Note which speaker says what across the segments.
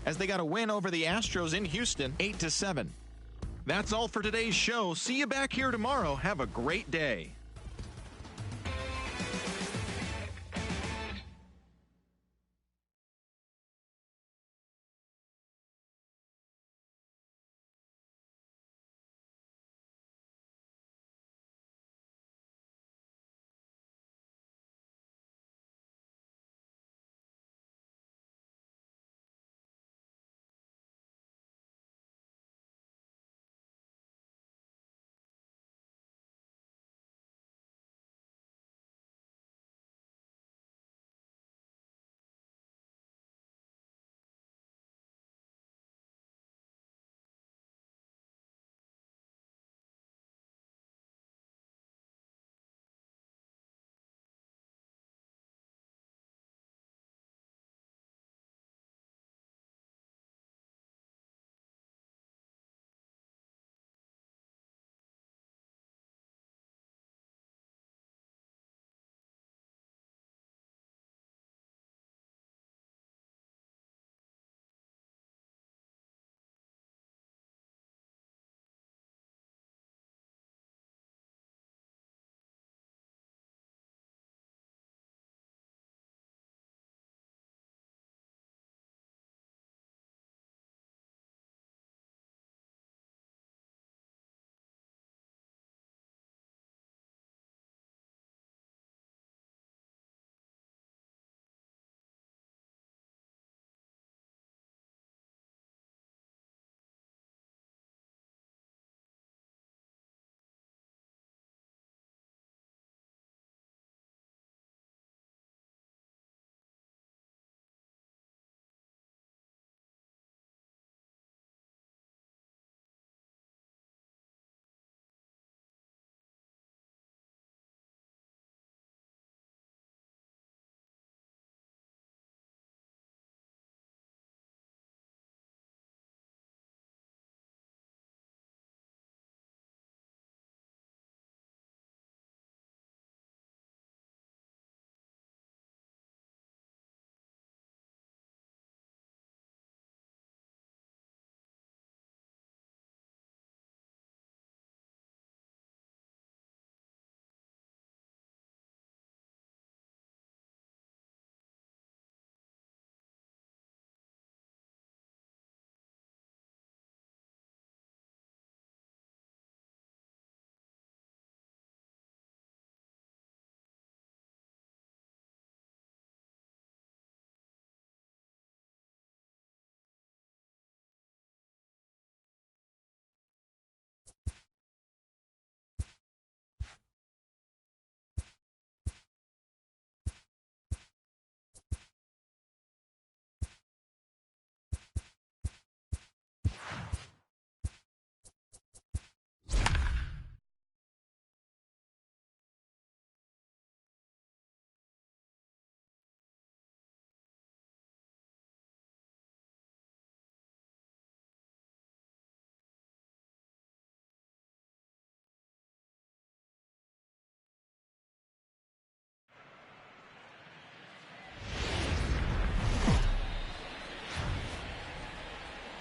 Speaker 1: as they got a win over the Astros in Houston, 8-7. That's all for today's show. See you back here tomorrow. Have a great day.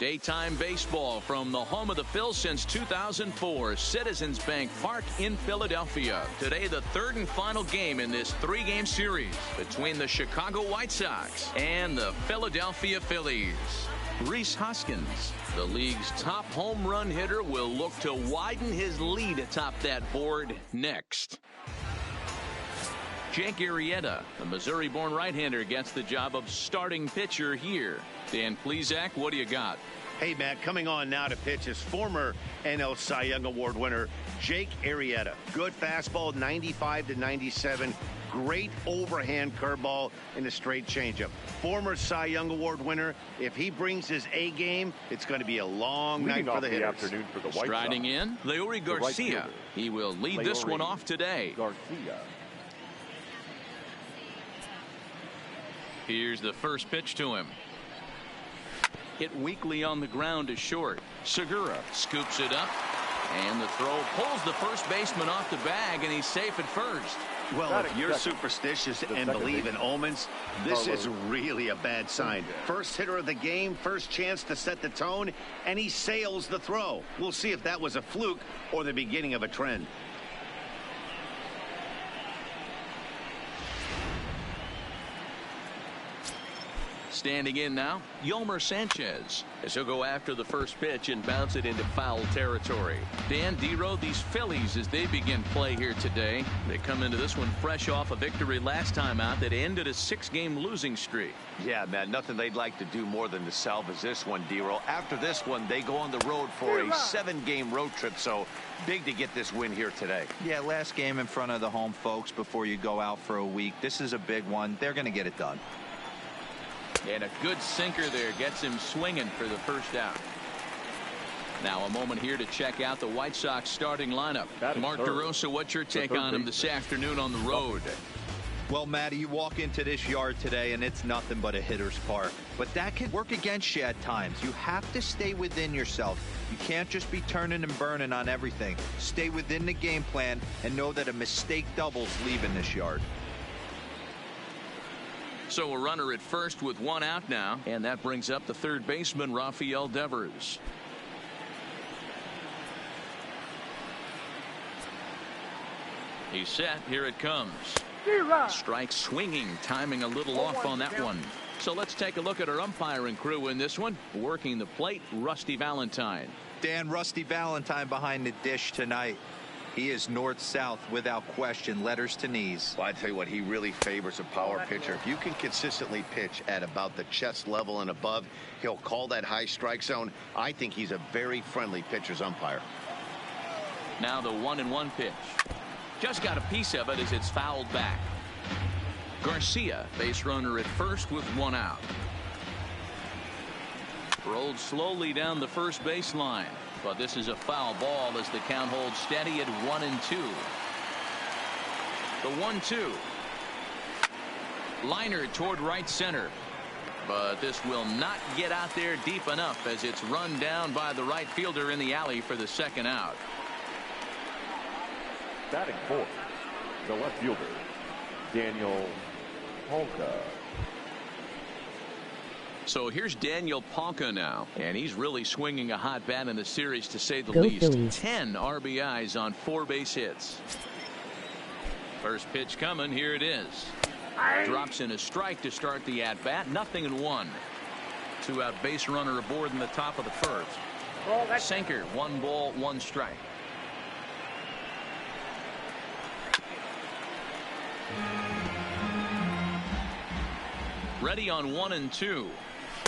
Speaker 2: Daytime baseball from the home of the Phils since 2004, Citizens Bank Park in Philadelphia. Today, the third and final game in this three-game series between the Chicago White Sox and the Philadelphia Phillies. Rhys Hoskins, the league's top home run hitter, will look to widen his lead atop that board next. Jake Arrieta, the Missouri-born right-hander, gets the job of starting pitcher here. Dan Plesac, what do you got?
Speaker 3: Hey, Matt, coming on now to pitch is former NL Cy Young Award winner Jake Arrieta. Good fastball, 95 to 97. Great overhand curveball and a straight changeup. Former Cy Young Award winner. If he brings his A game, it's going to be a long night for the hitters.
Speaker 4: Afternoon for the White
Speaker 2: Striding
Speaker 4: Sox.
Speaker 2: In, Leury Garcia. He will lead this one off today.
Speaker 4: Garcia.
Speaker 2: Here's the first pitch to him. Hit weakly on the ground to short. Segura scoops it up, and the throw pulls the first baseman off the bag, and he's safe at first.
Speaker 3: Well, if you're superstitious and believe in omens, this is really a bad sign. First hitter of the game, first chance to set the tone, and he sails the throw. We'll see if that was a fluke or the beginning of a trend.
Speaker 2: Standing in now, Yolmer Sanchez, as he'll go after the first pitch and bounce it into foul territory. Dan Dero, these Phillies, as they begin play here today, they come into this one fresh off a victory last time out that ended a 6-game losing streak.
Speaker 3: Yeah, man, nothing they'd like to do more than to salvage this one, Dero. After this one, they go on the road for a 7-game road trip, so big to get this win here today.
Speaker 4: Yeah, last game in front of the home folks before you go out for a week. This is a big one. They're going to get it done.
Speaker 2: And a good sinker there gets him swinging for the first out. Now a moment here to check out the White Sox starting lineup. Mark DeRosa, what's your take on him this afternoon on the road?
Speaker 4: Well, Matty, you walk into this yard today and it's nothing but a hitter's park. But that can work against you at times. You have to stay within yourself. You can't just be turning and burning on everything. Stay within the game plan and know that a mistake doubles leaving this yard.
Speaker 2: So a runner at first with one out now, and that brings up the third baseman, Rafael Devers. He's set. Here it comes. Strike swinging, timing a little off on that one. So let's take a look at our umpiring crew in this one. Working the plate, Rusty Valentine.
Speaker 4: Dan, Rusty Valentine behind the dish tonight. He is north-south without question, letters to knees.
Speaker 3: Well, I tell you what, he really favors a power pitcher. If you can consistently pitch at about the chest level and above, he'll call that high strike zone. I think he's a very friendly pitcher's umpire.
Speaker 2: Now the 1-1 pitch. Just got a piece of it as it's fouled back. Garcia, base runner at first with one out. Rolled slowly down the first baseline. But this is a foul ball as the count holds steady at 1-2. The 1-2. Liner toward right center. But this will not get out there deep enough as it's run down by the right fielder in the alley for the second out.
Speaker 5: Batting fourth, the left fielder, Daniel Polka.
Speaker 2: So here's Daniel Polka now, and he's really swinging a hot bat in the series, to say the
Speaker 6: Go
Speaker 2: least.
Speaker 6: Phillies.
Speaker 2: 10 RBIs on 4 base hits. First pitch coming. Here it is. Drops in a strike to start the at bat. 0-1. 2-out base runner aboard in the top of the first. Sinker. 1 ball, 1 strike. Ready on 1-2.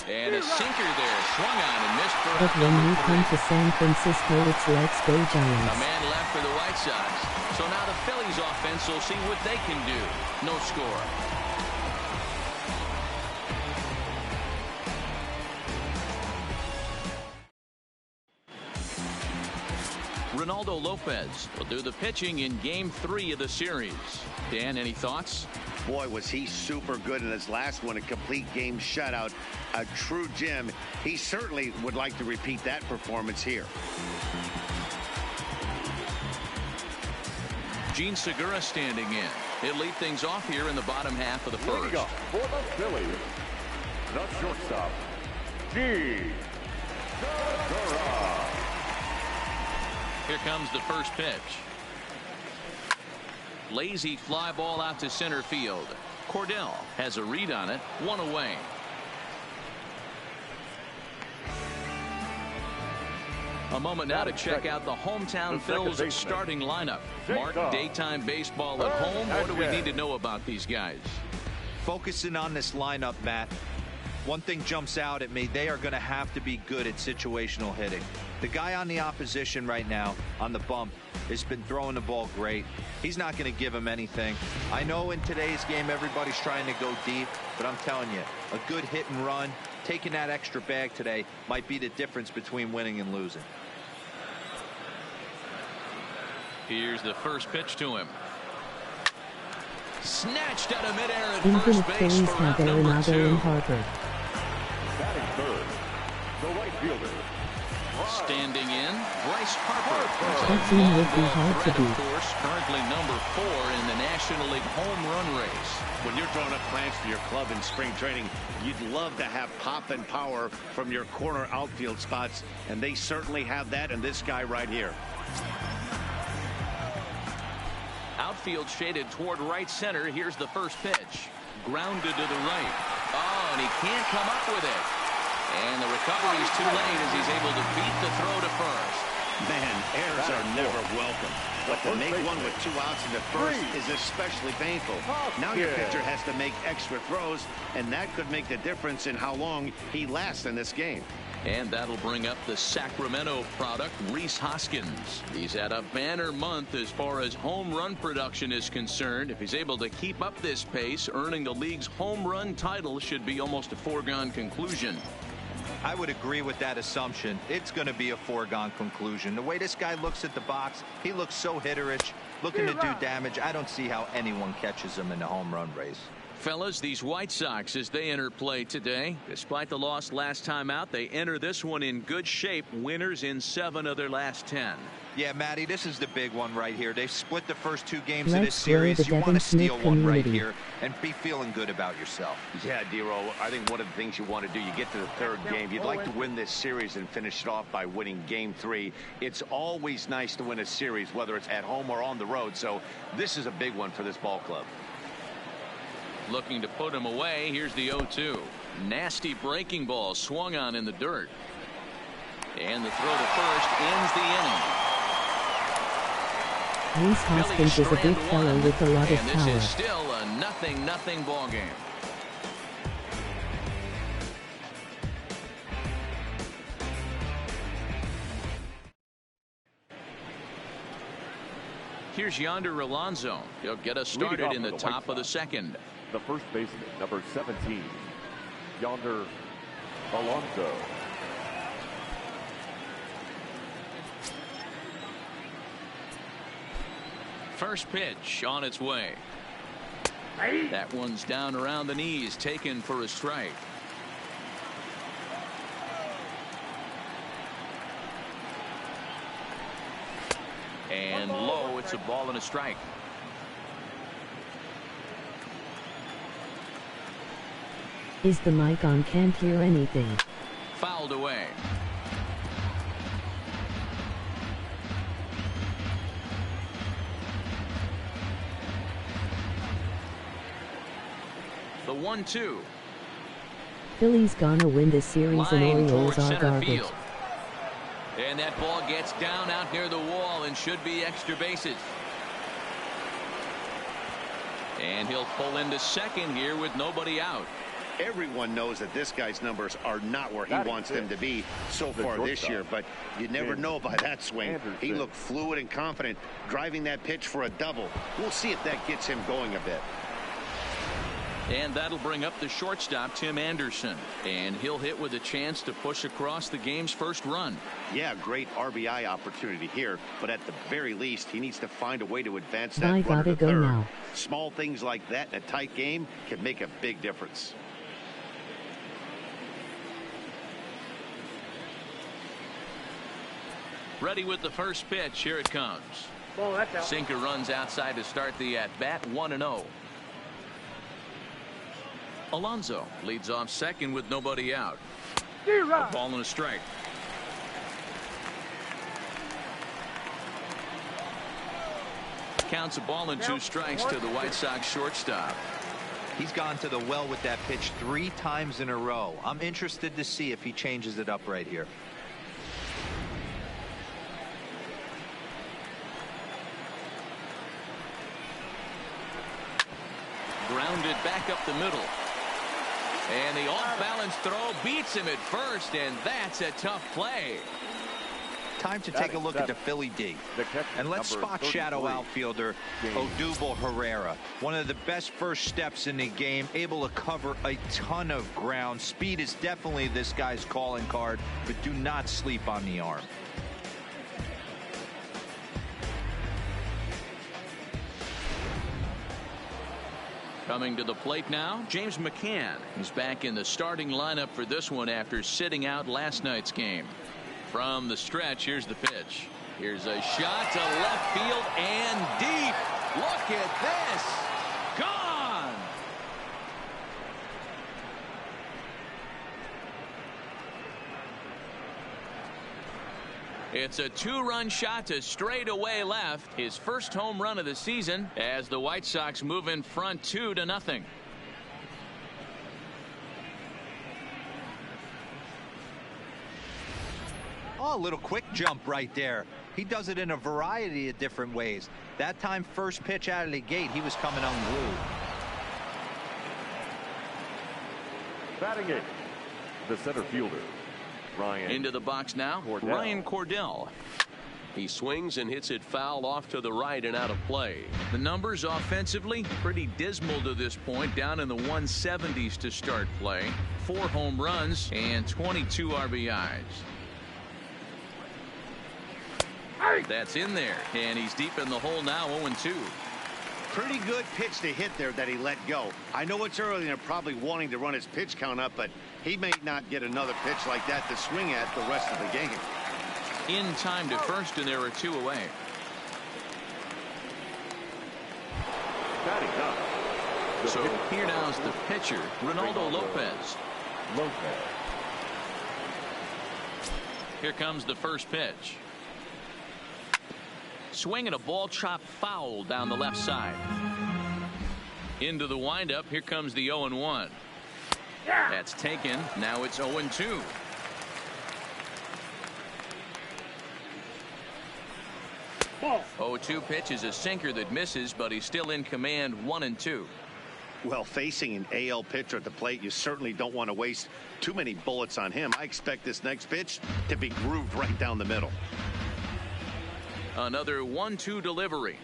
Speaker 2: And a sinker there, swung on and missed for
Speaker 6: But when you come to San Francisco, it's let's go
Speaker 2: a
Speaker 6: Giants.
Speaker 2: man left for the White Sox. So now the Phillies offense will see what they can do. No score. Ronaldo Lopez will do the pitching in Game 3 of the series. Dan, any thoughts?
Speaker 3: Boy, was he super good in his last one, a complete game shutout, a true gem. He certainly would like to repeat that performance here.
Speaker 2: Gene Segura standing in. He'll lead things off here in the bottom half of the first.
Speaker 5: Leading up for the Phillies, the shortstop, Gene Segura.
Speaker 2: Here comes the first pitch. Lazy fly ball out to center field. Cordell has a read on it. 1 away. A moment now to check out the hometown Phils starting lineup. Mark, daytime baseball at home. What do we need to know about these guys?
Speaker 4: Focusing on this lineup, Matt. One thing jumps out at me. They are going to have to be good at situational hitting. The guy on the opposition right now on the bump has been throwing the ball great. He's not going to give him anything. I know in today's game everybody's trying to go deep, but I'm telling you, a good hit and run, taking that extra bag today might be the difference between winning and losing.
Speaker 2: Here's the first pitch to him. Snatched out of midair at
Speaker 6: Infinite
Speaker 2: first base
Speaker 6: Phillies
Speaker 2: for
Speaker 6: have
Speaker 2: out number
Speaker 6: Arenado
Speaker 2: 2.
Speaker 6: and Harper.
Speaker 5: Batting third, the right fielder,
Speaker 2: Standing in, Bryce Harper.
Speaker 6: Catching would be hard to
Speaker 2: Of
Speaker 6: beat.
Speaker 2: course, currently number 4 in the National League home run race.
Speaker 3: When you're drawing up plans for your club in spring training, you'd love to have pop and power from your corner outfield spots, and they certainly have that in this guy right here.
Speaker 2: Outfield shaded toward right center. Here's the first pitch. Grounded to the right. Oh, and he can't come up with it. And the recovery is too late as he's able to beat the throw to first.
Speaker 3: Man, errors are never welcome. But to make one with 2 outs in the first is especially painful. Now your pitcher has to make extra throws, and that could make the difference in how long he lasts in this game.
Speaker 2: And that'll bring up the Sacramento product, Rhys Hoskins. He's had a banner month as far as home run production is concerned. If he's able to keep up this pace, earning the league's home run title should be almost a foregone conclusion.
Speaker 4: I would agree with that assumption. It's going to be a foregone conclusion. The way this guy looks at the box, he looks so hitterish, looking to do damage. I don't see how anyone catches him in the home run race.
Speaker 2: Fellas, these White Sox, as they enter play today, despite the loss last time out, they enter this one in good shape, winners in 7 of their last 10.
Speaker 4: Yeah, Matty, this is the big one right here. They've split the first 2 games
Speaker 6: Let's
Speaker 4: of this series.
Speaker 6: grow the
Speaker 4: You want to
Speaker 6: Devin
Speaker 4: steal
Speaker 6: Smith
Speaker 4: one right
Speaker 6: community.
Speaker 4: here and be feeling good about yourself.
Speaker 3: Yeah, Dero, I think one of the things you want to do, you get to the 3rd game, you'd like to win this series and finish it off by winning game 3. It's always nice to win a series, whether it's at home or on the road. So this is a big one for this ball club.
Speaker 2: Looking to put him away. Here's the 0-2. Nasty breaking ball swung on in the dirt. And the throw to first ends the inning.
Speaker 6: Rhys Hoskins is a big fellow with a lot of
Speaker 2: And this
Speaker 6: power.
Speaker 2: is still a 0-0 ball game. Here's Yonder Alonso. He'll get us started in the top of the 2nd.
Speaker 5: The first baseman, number 17, Yonder Alonso.
Speaker 2: First pitch on its way. That one's down around the knees, taken for a strike. And low, it's a ball and a strike.
Speaker 6: Is the mic on? Can't hear anything.
Speaker 2: Fouled away. The 1-2.
Speaker 6: Phillies gonna win this series and
Speaker 2: Line
Speaker 6: Orioles
Speaker 2: towards
Speaker 6: are
Speaker 2: center
Speaker 6: garbage.
Speaker 2: field. And that ball gets down out near the wall and should be extra bases. And he'll pull into second here with nobody out.
Speaker 3: Everyone knows that this guy's numbers are not where he wants them to be so far this year, but you never know by that swing. He looked fluid and confident, driving that pitch for a double. We'll see if that gets him going a bit.
Speaker 2: And that'll bring up the shortstop, Tim Anderson. And he'll hit with a chance to push across the game's first run.
Speaker 3: Yeah, great RBI opportunity here, but at the very least, he needs to find a way to advance that
Speaker 6: I
Speaker 3: runner
Speaker 6: gotta
Speaker 3: to
Speaker 6: go
Speaker 3: third.
Speaker 6: now.
Speaker 3: Small things like that in a tight game can make a big difference.
Speaker 2: Ready with the first pitch. Here it comes. Sinker runs outside to start the at-bat, 1-0. Alonso leads off second with nobody out. A ball and a strike. Counts a ball and 2 strikes to the White Sox shortstop.
Speaker 4: He's gone to the well with that pitch 3 times in a row. I'm interested to see if he changes it up right here.
Speaker 2: Grounded back up the middle. And the off-balance throw beats him at first, and that's a tough play.
Speaker 4: Time to take a look at the Philly D. And let's spot shadow outfielder Odubel Herrera. One of the best first steps in the game, able to cover a ton of ground. Speed is definitely this guy's calling card, but do not sleep on the arm.
Speaker 2: Coming to the plate now, James McCann. He's back in the starting lineup for this one after sitting out last night's game. From the stretch, here's the pitch. Here's a shot to left field and deep. Look at this. Gone. It's a 2-run shot to straightaway left. His first home run of the season as the White Sox move in front 2-0.
Speaker 4: Oh, a little quick jump right there. He does it in a variety of different ways. That time, first pitch out of the gate, he was coming unglued.
Speaker 5: Batting eighth, the center fielder, Ryan.
Speaker 2: Into the box now,
Speaker 5: Cordell.
Speaker 2: Ryan Cordell.
Speaker 7: He swings and hits it foul off to the right and out of play.
Speaker 2: The numbers offensively pretty dismal to this point, down in the 170s to start play. 4 home runs and 22 RBIs. That's in there, and he's deep in the hole now, 0-2.
Speaker 3: Pretty good pitch to hit there that he let go. I know it's early and they're probably wanting to run his pitch count up, but he may not get another pitch like that to swing at the rest of the game.
Speaker 2: In time to first, and there are 2 away.
Speaker 5: Batting ninth,
Speaker 2: So here now's the pitcher, Ronaldo Lopez. Here comes the first pitch. Swing and a ball chopped foul down the left side. Into the windup. Here comes the 0-1. That's taken. Now it's 0-2.
Speaker 5: ball.
Speaker 2: 0-2 pitch is a sinker that misses, but he's still in command, 1-2.
Speaker 3: Well, facing an AL pitcher at the plate, you certainly don't want to waste too many bullets on him. I expect this next pitch to be grooved right down the middle.
Speaker 2: Another 1-2 delivery.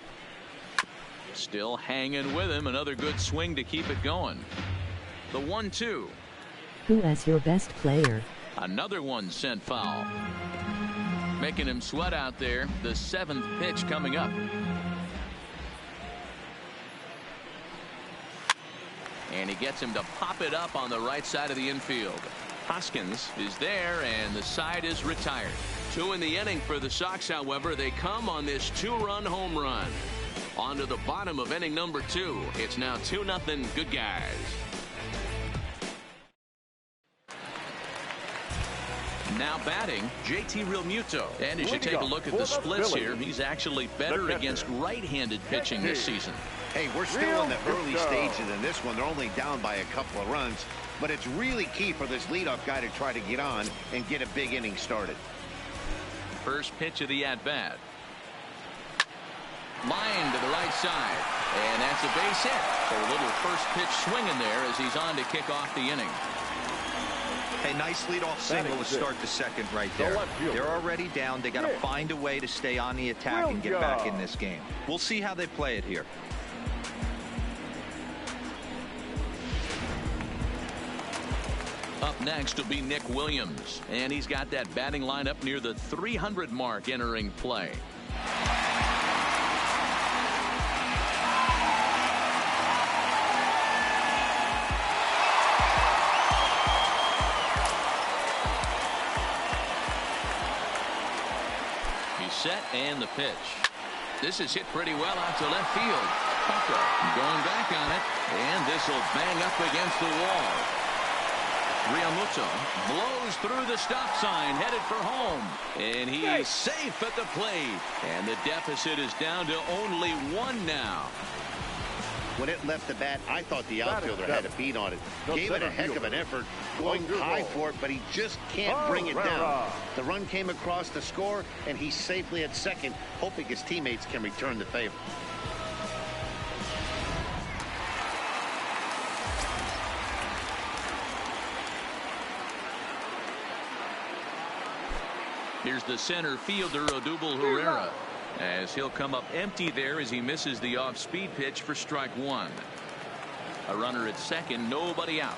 Speaker 2: Still hanging with him. Another good swing to keep it going. The 1-2.
Speaker 6: Who as your best player?
Speaker 2: Another one sent foul. Making him sweat out there. The 7th pitch coming up. And he gets him to pop it up on the right side of the infield. Hoskins is there, and the side is retired. 2 in the inning for the Sox, however. They come on this 2-run home run. On to the bottom of inning number 2. It's now 2-0 good guys. Now batting, JT Realmuto. And as you take a look at the splits here, he's actually better against right-handed pitching this season.
Speaker 3: Hey, we're still in the early stages in this one. They're only down by a couple of runs. But it's really key for this leadoff guy to try to get on and get a big inning started.
Speaker 2: First pitch of the at-bat. Line to the right side. And that's a base hit. So a little first pitch swinging there as he's on to kick off the inning.
Speaker 4: Hey, nice leadoff single to start the second right there. They're already down. They got to find a way to stay on the attack and get back in this game. We'll see how they play it here.
Speaker 2: Up next will be Nick Williams, and he's got that batting lineup near the 300 mark entering play. He's set, and the pitch. This is hit pretty well out to left field. Tucker going back on it, and this will bang up against the wall. Realmuto blows through the stop sign, headed for home, and he's safe at the plate, and the deficit is down to only 1 now.
Speaker 3: When it left the bat, I thought the outfielder had a beat on it. Gave it a heck of an effort, going high for it, but he just can't bring it down. The run came across to score, and he's safely at second, hoping his teammates can return the favor.
Speaker 2: Here's the center fielder, Odubel Herrera, as he'll come up empty there as he misses the off-speed pitch for strike 1. A runner at second, nobody out.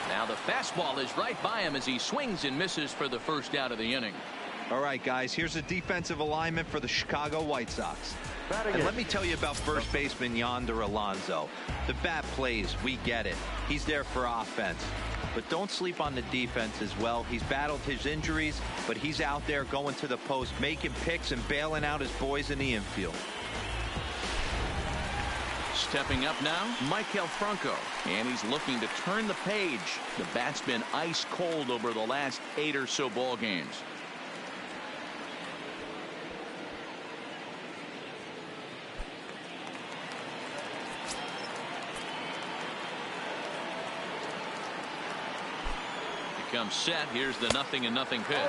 Speaker 2: Now the fastball is right by him as he swings and misses for the first out of the inning.
Speaker 4: All right, guys, here's a defensive alignment for the Chicago White Sox. And let me tell you about first baseman Yonder Alonso. The bat plays, we get it. He's there for offense. But don't sleep on the defense as well. He's battled his injuries, but he's out there going to the post, making picks and bailing out his boys in the infield.
Speaker 2: Stepping up now, Maikel Franco, and he's looking to turn the page. The bat's been ice cold over the last 8 or so ball games. Comes set. Here's the 0-0 pitch.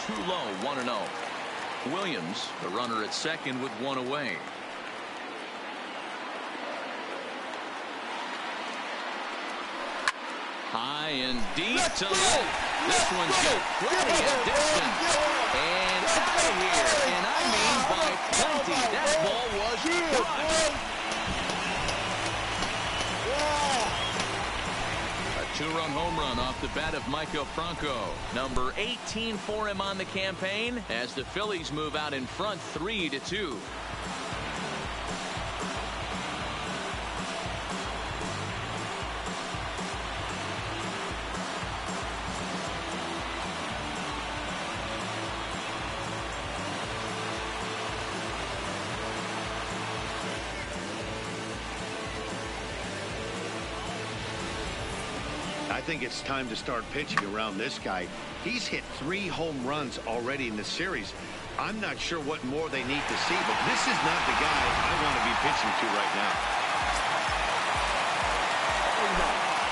Speaker 2: Too low, 1-0. Williams, the runner at second with one away. High and deep to left. This one's got plenty of distance. And out of here. And I mean by plenty. That ball was crushed. Two-run home run off the bat of Maikel Franco. Number 18 for him on the campaign as the Phillies move out in front 3-2.
Speaker 3: I think it's time to start pitching around this guy. He's hit 3 home runs already in the series. I'm not sure what more they need to see, but this is not the guy I want to be pitching to right now.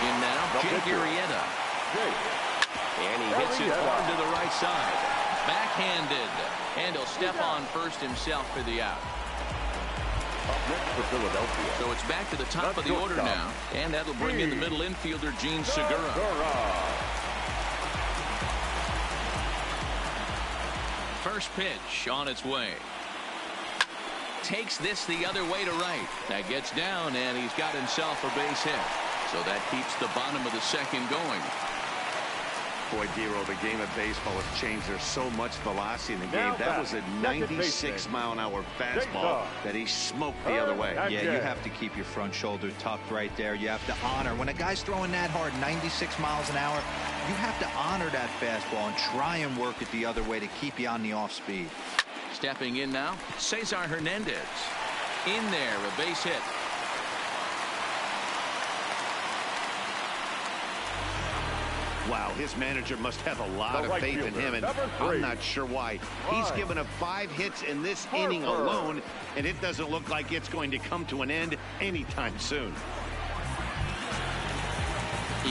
Speaker 2: In now, Jake Arrieta. And he hits it hard to the right side. Backhanded. And he'll step on first himself for the out.
Speaker 5: Next for Philadelphia.
Speaker 2: So it's back to the top of the order now. And that'll bring in the middle infielder, Gene Segura. First pitch on its way. Takes this the other way to right. That gets down, and he's got himself a base hit. So that keeps the bottom of the second going.
Speaker 3: Boy, Dero, the game of baseball has changed. There's so much velocity in the game. That was a 96-mile-an-hour fastball that he smoked the other way.
Speaker 4: Yeah, you have to keep your front shoulder tucked right there. You have to honor. When a guy's throwing that hard, 96 miles an hour, you have to honor that fastball and try and work it the other way to keep you on the off speed.
Speaker 2: Stepping in now, Cesar Hernandez. In there, a base hit.
Speaker 3: Wow, his manager must have a lot of faith in him, and I'm not sure why. He's given up 5 hits in this inning alone, and it doesn't look like it's going to come to an end anytime soon.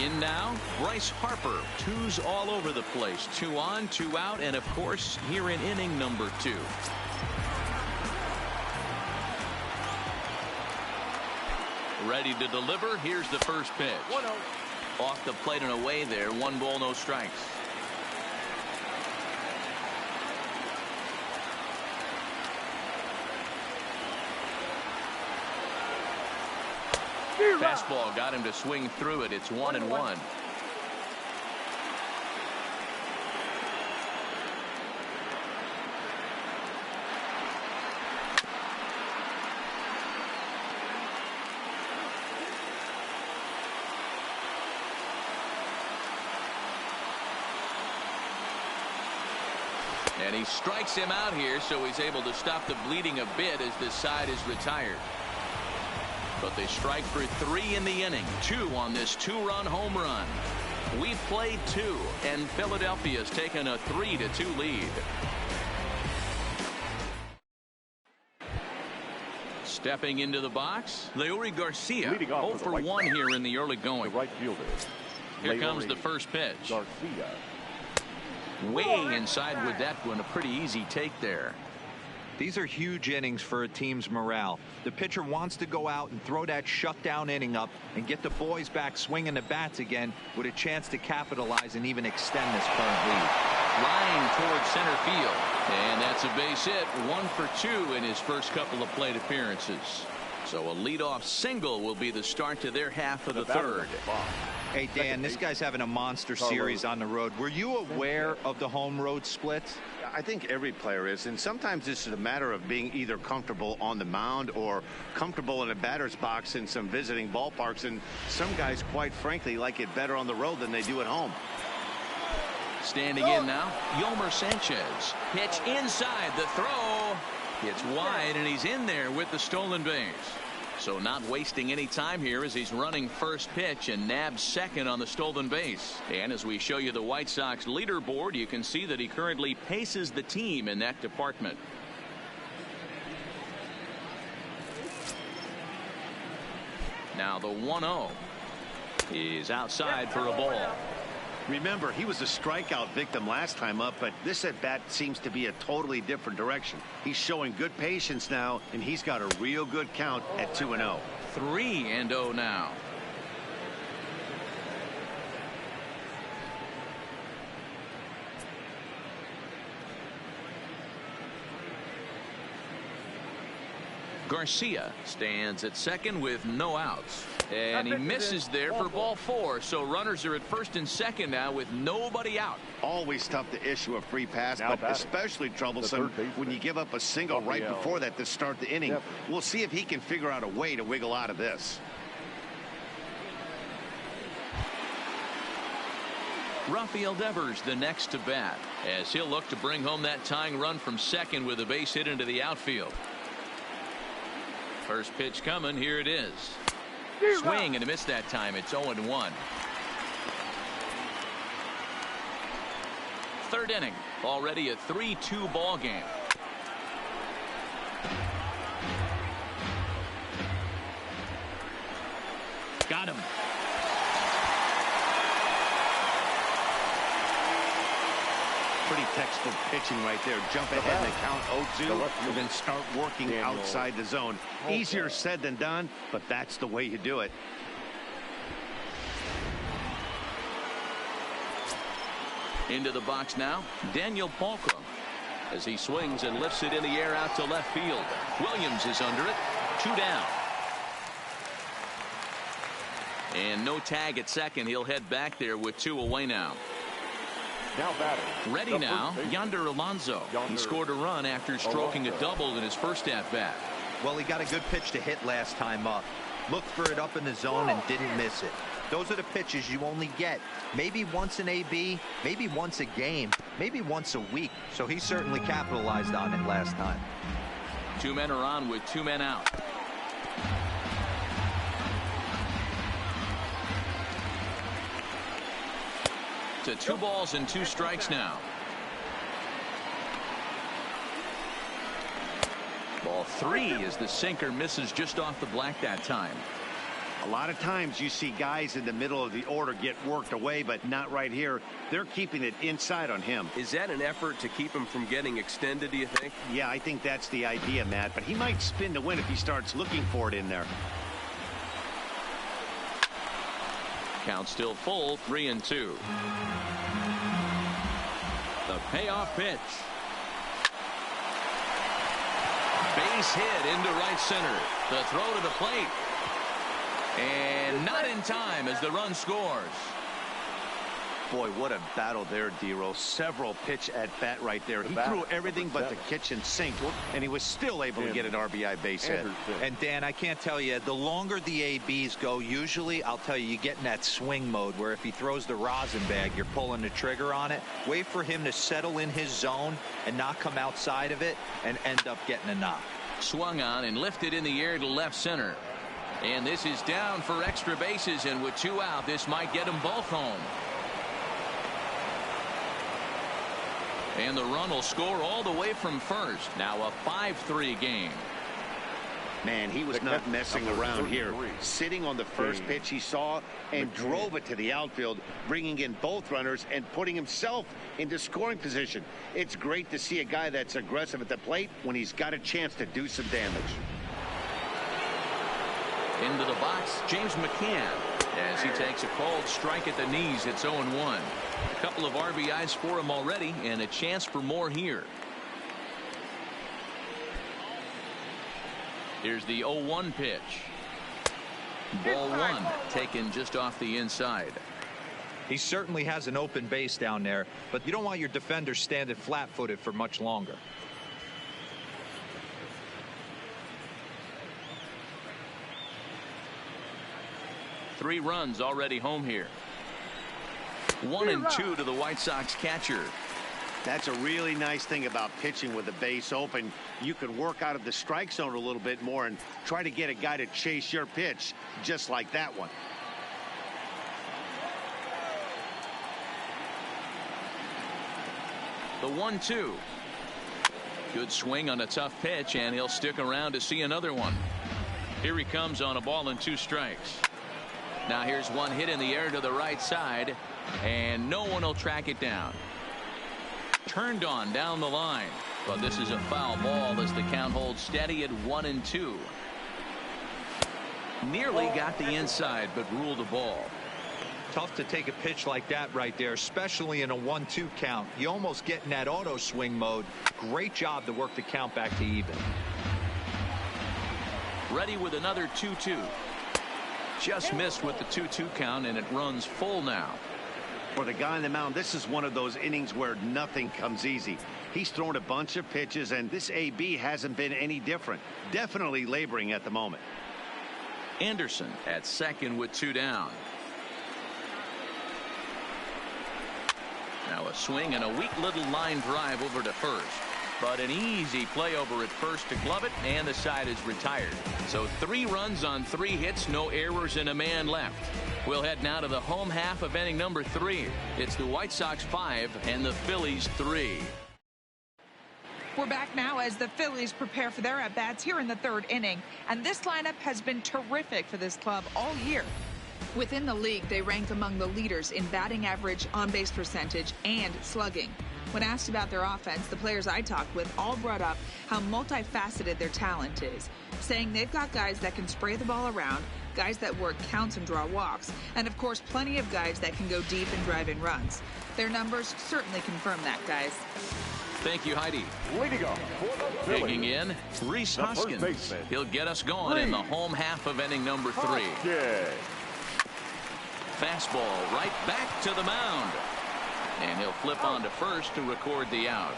Speaker 2: In now, Bryce Harper. 2s all over the place. 2 on, 2 out, and of course, here in inning number 2. Ready to deliver. Here's the first pitch. 1-0. Off the plate and away there. 1 ball, no strikes. Fastball got him to swing through it. It's 1-1. And he strikes him out here, so he's able to stop the bleeding a bit as this side is retired. But they strike for 3 in the inning. 2 on this 2-run home run. We've played 2, and Philadelphia's taken a 3-2 lead. Stepping into the box, Leury Garcia. 0 for 1 here in the early going.
Speaker 5: The right fielder.
Speaker 2: Here comes the first pitch.
Speaker 5: Garcia.
Speaker 2: Way inside with that one. A pretty easy take there.
Speaker 4: These are huge innings for a team's morale. The pitcher wants to go out and throw that shutdown inning up and get the boys back swinging the bats again with a chance to capitalize and even extend this current lead.
Speaker 2: Line towards center field. And that's a base hit. 1 for 2 in his first couple of plate appearances. So a leadoff single will be the start to their half of the third.
Speaker 4: Hey, Dan, this guy's having a monster series on the road. Were you aware of the home road splits?
Speaker 3: I think every player is, and sometimes this is a matter of being either comfortable on the mound or comfortable in a batter's box in some visiting ballparks, and some guys, quite frankly, like it better on the road than they do at home.
Speaker 2: Standing in now, Yomer Sanchez. Pitch inside, the throw. It's wide, and he's in there with the stolen base. So not wasting any time here as he's running first pitch and nabs second on the stolen base. And as we show you the White Sox leaderboard, you can see that he currently paces the team in that department. Now the 1-0 is outside for a ball.
Speaker 3: Remember, he was a strikeout victim last time up, but this at bat seems to be a totally different direction. He's showing good patience now, and he's got a real good count at 2-0.
Speaker 2: 3-0 now. Garcia stands at second with no outs. And he misses there for ball 4. So runners are at first and second now with nobody out.
Speaker 3: Always tough to issue a free pass, but especially troublesome when you give up a single right before that to start the inning. We'll see if he can figure out a way to wiggle out of this.
Speaker 2: Rafael Devers the next to bat as he'll look to bring home that tying run from second with a base hit into the outfield. First pitch coming. Here it is. Swing and a miss that time. It's 0-1. Third inning. Already a 3-2 ball game. Got him.
Speaker 3: Pretty textbook pitching right there. Jump ahead and count 0-2 and then start working outside the zone. Easier said than done, but that's the way you do it.
Speaker 2: Into the box now, Daniel Palka as he swings and lifts it in the air out to left field. Williams is under it. 2 down. And no tag at second. He'll head back there with 2 away now.
Speaker 5: Now batting.
Speaker 2: Ready now, Yonder Alonso. He scored a run after stroking a double in his first at-bat.
Speaker 4: Well, he got a good pitch to hit last time up. Looked for it up in the zone and didn't miss it. Those are the pitches you only get maybe once in AB, maybe once a game, maybe once a week. So he certainly capitalized on it last time.
Speaker 2: 2 men are on with 2 men out. To 2 balls and 2 strikes now. Ball 3 as the sinker misses just off the black that time.
Speaker 3: A lot of times you see guys in the middle of the order get worked away, but not right here. They're keeping it inside on him.
Speaker 7: Is that an effort to keep him from getting extended, do you think?
Speaker 3: Yeah, I think that's the idea, Matt, but he might spin to win if he starts looking for it in there.
Speaker 2: Count still full, 3-2. The payoff pitch. Base hit into right center. The throw to the plate. And not in time as the run scores.
Speaker 3: Boy, what a battle there, D-Roll. Several pitch at bat right there. He threw everything but the kitchen sink, and he was still able to get an RBI base hit.
Speaker 4: And Dan, I can't tell you, the longer the ABs go, usually, I'll tell you, you get in that swing mode where if he throws the rosin bag, you're pulling the trigger on it. Wait for him to settle in his zone and not come outside of it and end up getting a knock.
Speaker 2: Swung on and lifted in the air to left center. And this is down for extra bases, and with 2 out, this might get them both home. And the run will score all the way from first. Now a 5-3 game.
Speaker 3: Man, he was not messing around here. Sitting on the first pitch he saw and drove it to the outfield, bringing in both runners and putting himself into scoring position. It's great to see a guy that's aggressive at the plate when he's got a chance to do some damage.
Speaker 2: Into the box, James McCann, as he takes a called strike at the knees. It's 0-1. A couple of RBIs for him already, and a chance for more here. Here's the 0-1 pitch. Ball one, taken just off the inside.
Speaker 4: He certainly has an open base down there, but you don't want your defender standing flat-footed for much longer.
Speaker 2: Three runs already home here. 1-2 to the White Sox catcher.
Speaker 3: That's a really nice thing about pitching with the base open. You can work out of the strike zone a little bit more and try to get a guy to chase your pitch just like that one.
Speaker 2: The 1-2. Good swing on a tough pitch, and he'll stick around to see another one. Here he comes on a ball and 2 strikes. Now here's one hit in the air to the right side, and no one will track it down. Turned on down the line, but this is a foul ball as the count holds steady at 1-2. Nearly got the inside, but ruled the ball.
Speaker 4: Tough to take a pitch like that right there, especially in a 1-2 count. You almost get in that auto swing mode. Great job to work the count back to even.
Speaker 2: Ready with another 2-2. Just missed with the 2-2 count, and it runs full now.
Speaker 3: For the guy on the mound, this is one of those innings where nothing comes easy. He's thrown a bunch of pitches, and this AB hasn't been any different. Definitely laboring at the moment.
Speaker 2: Anderson at second with 2 down. Now a swing and a weak little line drive over to first. But an easy play over at first to glove it, and the side is retired. So 3 runs on 3 hits, no errors, and a man left. We'll head now to the home half of inning number 3. It's the White Sox 5 and the Phillies 3.
Speaker 8: We're back now as the Phillies prepare for their at-bats here in the 3rd inning. And this lineup has been terrific for this club all year. Within the league, they rank among the leaders in batting average, on-base percentage, and slugging. When asked about their offense, the players I talked with all brought up how multifaceted their talent is, saying they've got guys that can spray the ball around, guys that work counts and draw walks, and of course plenty of guys that can go deep and drive in runs. Their numbers certainly confirm that, guys.
Speaker 2: Thank you, Heidi.
Speaker 5: Leading off for the
Speaker 2: Digging in, Rhys Hoskins. He'll get us going in the home half of inning number 3.
Speaker 5: Yeah.
Speaker 2: Fastball right back to the mound. And he'll flip on to first to record the out.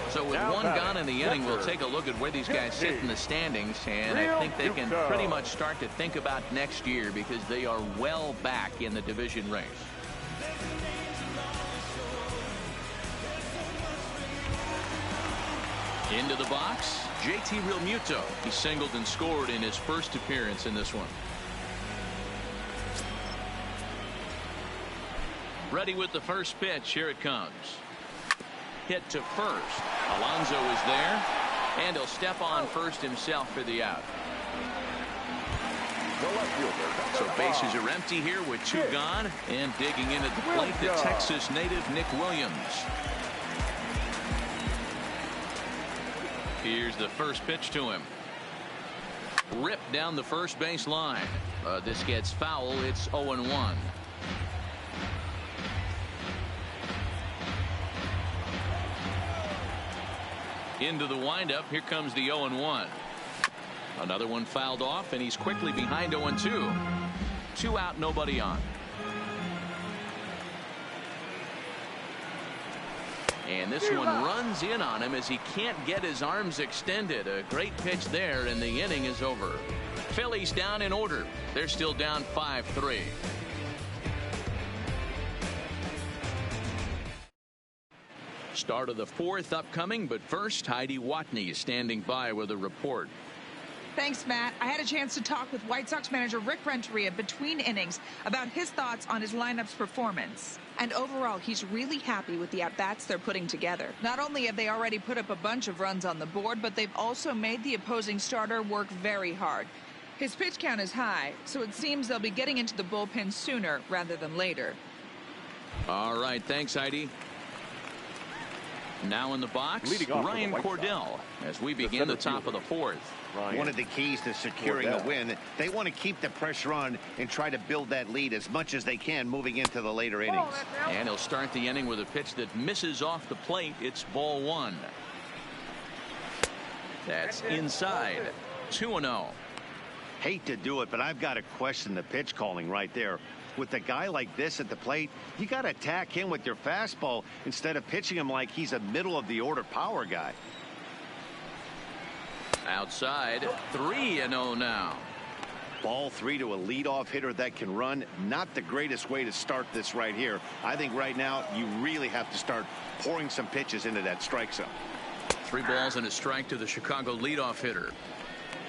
Speaker 2: So with one gone in the inning, we'll take a look at where these guys sit in the standings, and I think they can pretty much start to think about next year because they are well back in the division race. Into the box, JT Realmuto. He singled and scored in his first appearance in this one. Ready with the first pitch. Here it comes. Hit to first. Alonso is there, and he'll step on first himself for the out. So bases are empty here with 2 gone, and digging in at the plate, the Texas native Nick Williams. Here's the first pitch to him. Ripped down the first base line. This gets foul. It's 0-1. Into the windup. Here comes the 0-1. Another one fouled off, and he's quickly behind 0-2. 2 out, nobody on. And this one runs in on him as he can't get his arms extended. A great pitch there, and the inning is over. Phillies down in order. They're still down 5-3. Start of the 4th upcoming, but first, Heidi Watney is standing by with a report.
Speaker 8: Thanks, Matt. I had a chance to talk with White Sox manager Rick Renteria between innings about his thoughts on his lineup's performance. And overall, he's really happy with the at-bats they're putting together. Not only have they already put up a bunch of runs on the board, but they've also made the opposing starter work very hard. His pitch count is high, so it seems they'll be getting into the bullpen sooner rather than later.
Speaker 2: All right, thanks, Heidi. Now in the box, Ryan Cordell, as we begin the top of the 4th.
Speaker 3: One of the keys to securing a win, they want to keep the pressure on and try to build that lead as much as they can moving into the later innings.
Speaker 2: And he'll start the inning with a pitch that misses off the plate. It's ball 1. That's inside. 2-0.
Speaker 3: Hate to do it, but I've got to question the pitch calling right there. With a guy like this at the plate, you got to attack him with your fastball instead of pitching him like he's a middle of the order power guy.
Speaker 2: Outside. 3-0 now.
Speaker 3: Ball 3 to a leadoff hitter that can run. Not the greatest way to start this right here. I think right now you really have to start pouring some pitches into that strike zone.
Speaker 2: 3 balls and a strike to the Chicago leadoff hitter.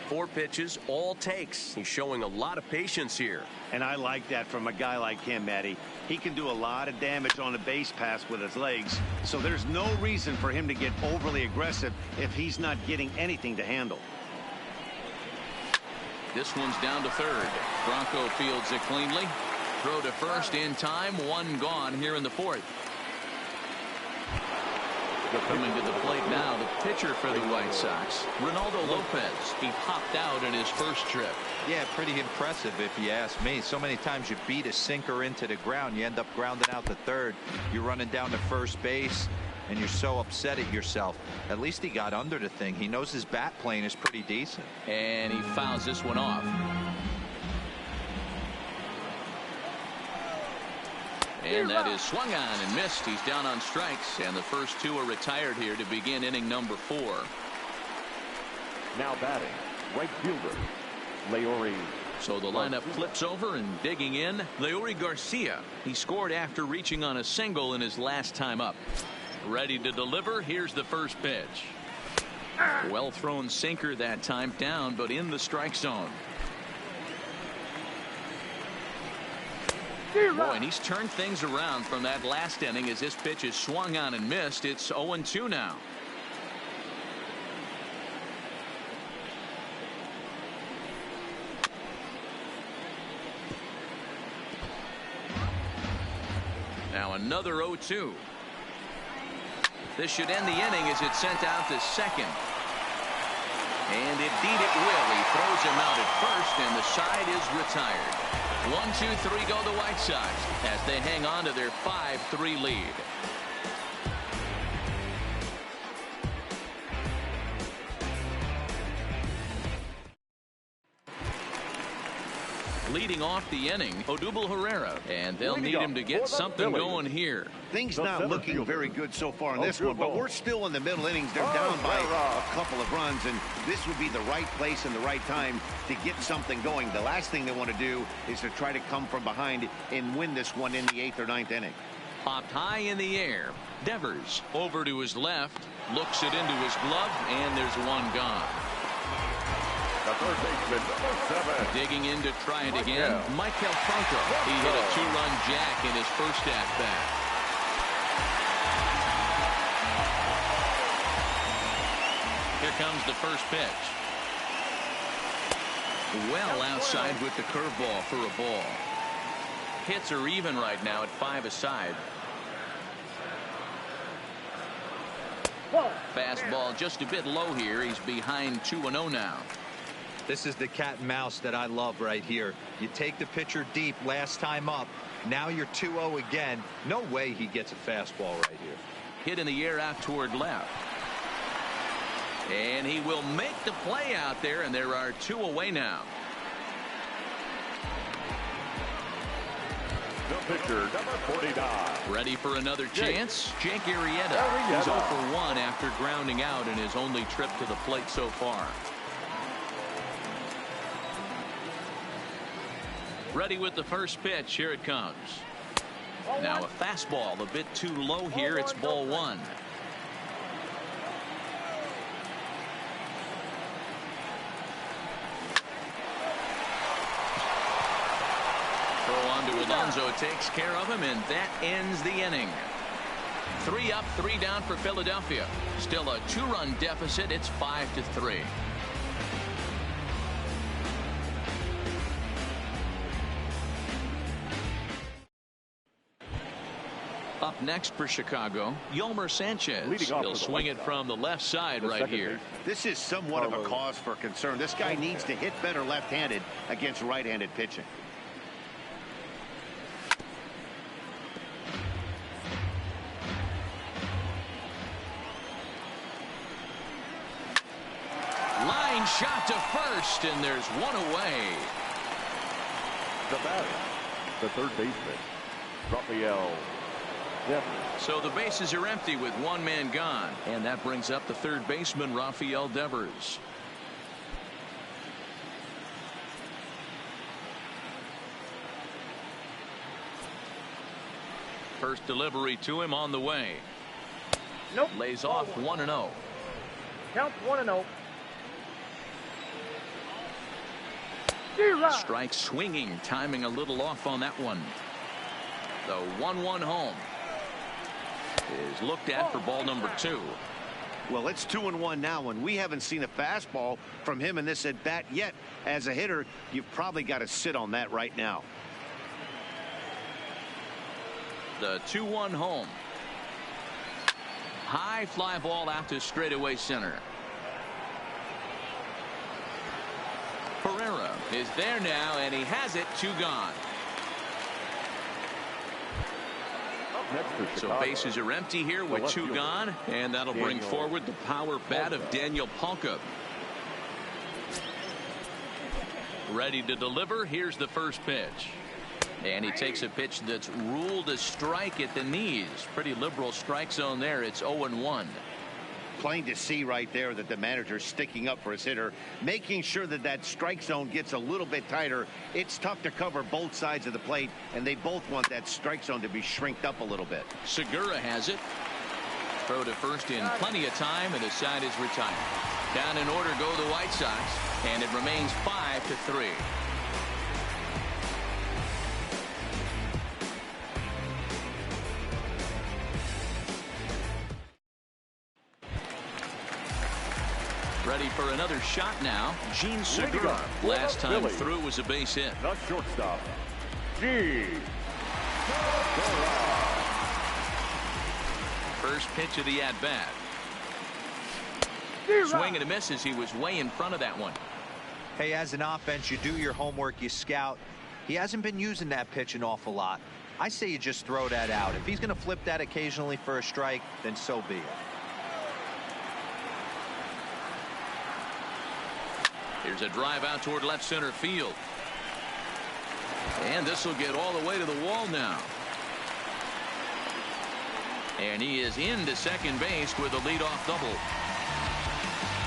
Speaker 7: 4 pitches, all takes. He's showing a lot of patience here.
Speaker 3: And I like that from a guy like him, Matty. He can do a lot of damage on a base pass with his legs, so there's no reason for him to get overly aggressive if he's not getting anything to handle.
Speaker 2: This one's down to third. Bronco fields it cleanly. Throw to first in time. 1 gone here in the 4th. Coming to the plate now, the pitcher for the White Sox, Ronaldo Lopez. He popped out in his first trip.
Speaker 4: Yeah, pretty impressive if you ask me. So many times you beat a sinker into the ground, you end up grounding out to third. You're running down to first base, and you're so upset at yourself. At least he got under the thing. He knows his bat plane is pretty decent.
Speaker 2: And he fouls this one off. And that is swung on and missed. He's down on strikes, and the first 2 are retired here to begin inning number 4.
Speaker 5: Now batting, right fielder, Leury.
Speaker 2: So the lineup flips over, and digging in, Leury Garcia. He scored after reaching on a single in his last time up. Ready to deliver. Here's the first pitch. Well thrown sinker that time, down but in the strike zone. Boy, and he's turned things around from that last inning as this pitch is swung on and missed. It's 0-2 now. Now another 0-2. This should end the inning as it's sent out to second. And indeed it will. He throws him out at first, and the side is retired. 1-2-3 go the White Sox as they hang on to their 5-3 lead. Leading off the inning, Odubel Herrera, and they'll need him to get something going here.
Speaker 3: Things not looking very good so far in this one, but we're still in the middle innings. They're down by a couple of runs, and this would be the right place and the right time to get something going. The last thing they want to do is to try to come from behind and win this one in the 8th or 9th inning.
Speaker 2: Popped high in the air. Devers over to his left, looks it into his glove, and there's one gone.
Speaker 5: The third baseman, number 7.
Speaker 2: Digging in to try it again, Michael Franco. He hit a 2-run jack in his first at-bat. Here comes the first pitch. Well outside with the curveball for a ball. Hits are even right now at 5 aside. Fastball just a bit low here. He's behind 2-0 now.
Speaker 4: This is the cat and mouse that I love right here. You take the pitcher deep last time up. Now you're 2-0 again. No way he gets a fastball right here.
Speaker 2: Hit in the air out toward left. And he will make the play out there, and there are 2 away now.
Speaker 5: The pitcher, number 49.
Speaker 2: Ready for another chance? Jake Arrieta. He's 0 for 1 after grounding out in his only trip to the plate so far. Ready with the first pitch. Here it comes. Now a fastball a bit too low here. It's ball 1. Throw on to Alonso takes care of him, and that ends the inning. 3 up, 3 down for Philadelphia. Still a 2-run deficit. It's 5-3. Up next for Chicago, Yolmer Sanchez. He'll swing it from the left side right here.
Speaker 3: This is somewhat of a cause for concern. This guy needs to hit better left-handed against right-handed pitching.
Speaker 2: shot to first, and there's one away.
Speaker 5: The batter, the third baseman, Raphael Devers.
Speaker 2: So the bases are empty with one man gone, and that brings up the third baseman, Raphael Devers. First delivery to him on the way.
Speaker 9: Nope.
Speaker 2: Lays off 1-0.
Speaker 9: Count 1-0.
Speaker 2: Strike swinging, timing a little off on that one. The 1-1 home is looked at for ball number 2.
Speaker 3: Well, it's 2-1 now, and we haven't seen a fastball from him in this at bat yet. As a hitter, you've probably got to sit on that right now.
Speaker 2: The 2-1 home. High fly ball out to straightaway center. Pereira is there now, and he has it. 2 gone. So bases are empty here with 2 gone, and that'll bring forward the power bat of Daniel Palka. Ready to deliver. Here's the first pitch. And he takes a pitch that's ruled a strike at the knees. Pretty liberal strike zone there. It's 0-1.
Speaker 3: Plain to see right there that the manager's sticking up for his hitter, making sure that that strike zone gets a little bit tighter. It's tough to cover both sides of the plate, and they both want that strike zone to be shrinked up a little bit.
Speaker 2: Segura has it. Throw to first in plenty of time, and the side is retired. Down in order go the White Sox, and it remains 5-3. Ready for another shot now. Gene Segura. Last time through was a base hit.
Speaker 5: The shortstop, Gene.
Speaker 2: First pitch of the at-bat. Swing and a miss as he was way in front of that one.
Speaker 4: Hey, as an offense, you do your homework, you scout. He hasn't been using that pitch an awful lot. I say you just throw that out. If he's going to flip that occasionally for a strike, then so be it.
Speaker 2: Here's a drive out toward left center field. And this will get all the way to the wall now. And he is into second base with a leadoff double.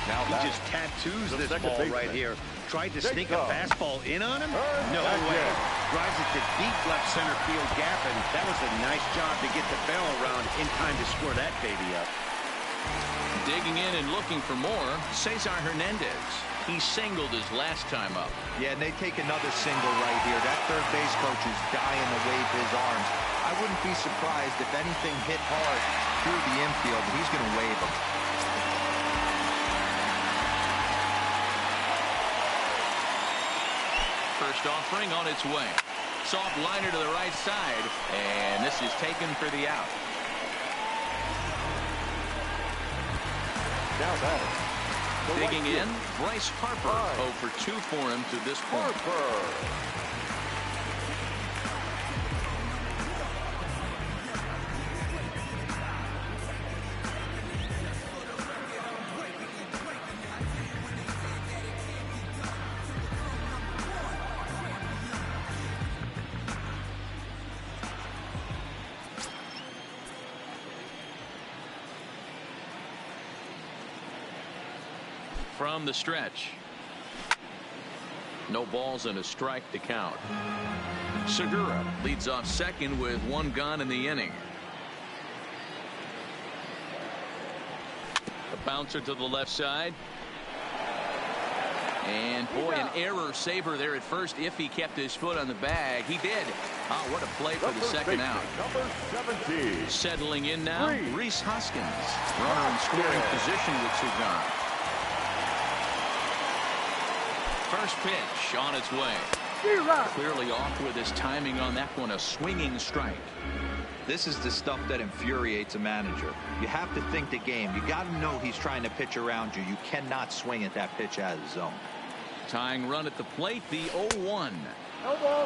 Speaker 3: Now he just tattoos this ball right here. Tried to sneak a fastball in on him? No way. Drives it to deep left center field gap, and that was a nice job to get the barrel around in time to square that baby up.
Speaker 2: Digging in and looking for more, Cesar Hernandez. He singled his last time up.
Speaker 4: Yeah, and they take another single right here. That third base coach is dying to wave his arms. I wouldn't be surprised if anything hit hard through the infield. He's going to wave them.
Speaker 2: First offering on its way. Soft liner to the right side, and this is taken for the out.
Speaker 5: Now batter.
Speaker 2: Digging in, Bryce Harper. 0 for 2 for him to this point. From the stretch. No balls and a strike to count. Segura leads off second with 1 gone in the inning. The bouncer to the left side. And boy, an error saver there at first if he kept his foot on the bag. He did. Oh, what a play for the second out.
Speaker 5: Number 17.
Speaker 2: Settling in now, Rhys Hoskins. Runner in scoring position with 2 gone. First pitch on its way. Clearly off with his timing on that one. A swinging strike.
Speaker 4: This is the stuff that infuriates a manager. You have to think the game. You got to know he's trying to pitch around you. You cannot swing at that pitch out of the zone.
Speaker 2: Tying run at the plate, the 0-1.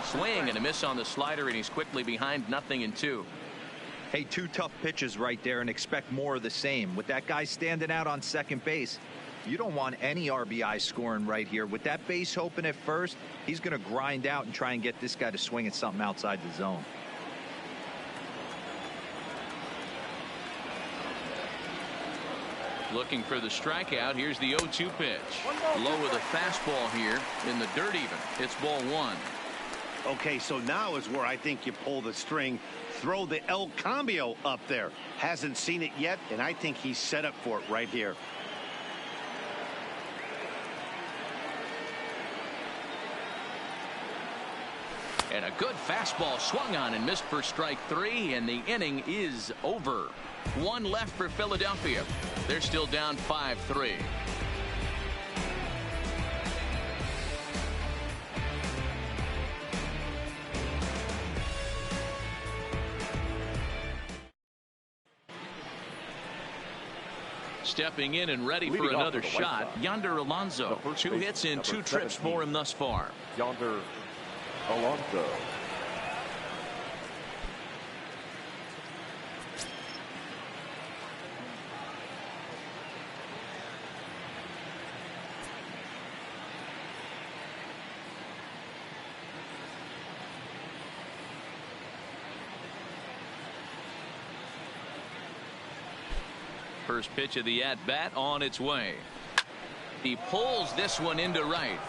Speaker 2: Swing and a miss on the slider, and he's quickly behind 0-2.
Speaker 4: Hey, 2 tough pitches right there, and expect more of the same. With that guy standing out on second base, You don't want any RBI scoring right here. With that base open at first, he's going to grind out and try and get this guy to swing at something outside the zone.
Speaker 2: Looking for the strikeout. Here's the 0-2 pitch. Low with a fastball here in the dirt even. It's ball one.
Speaker 3: Okay, so now is where I think you pull the string. Throw the El Cambio up there. Hasn't seen it yet, and I think he's set up for it right here.
Speaker 2: And a good fastball swung on and missed for strike three, and the inning is over. One left for Philadelphia. They're still down 5-3. Stepping in and ready for another shot, Yonder Alonso. 2 hits and 2 trips for him thus far.
Speaker 5: Yonder Alonso.
Speaker 2: First pitch of the at-bat on its way. He pulls this one into right.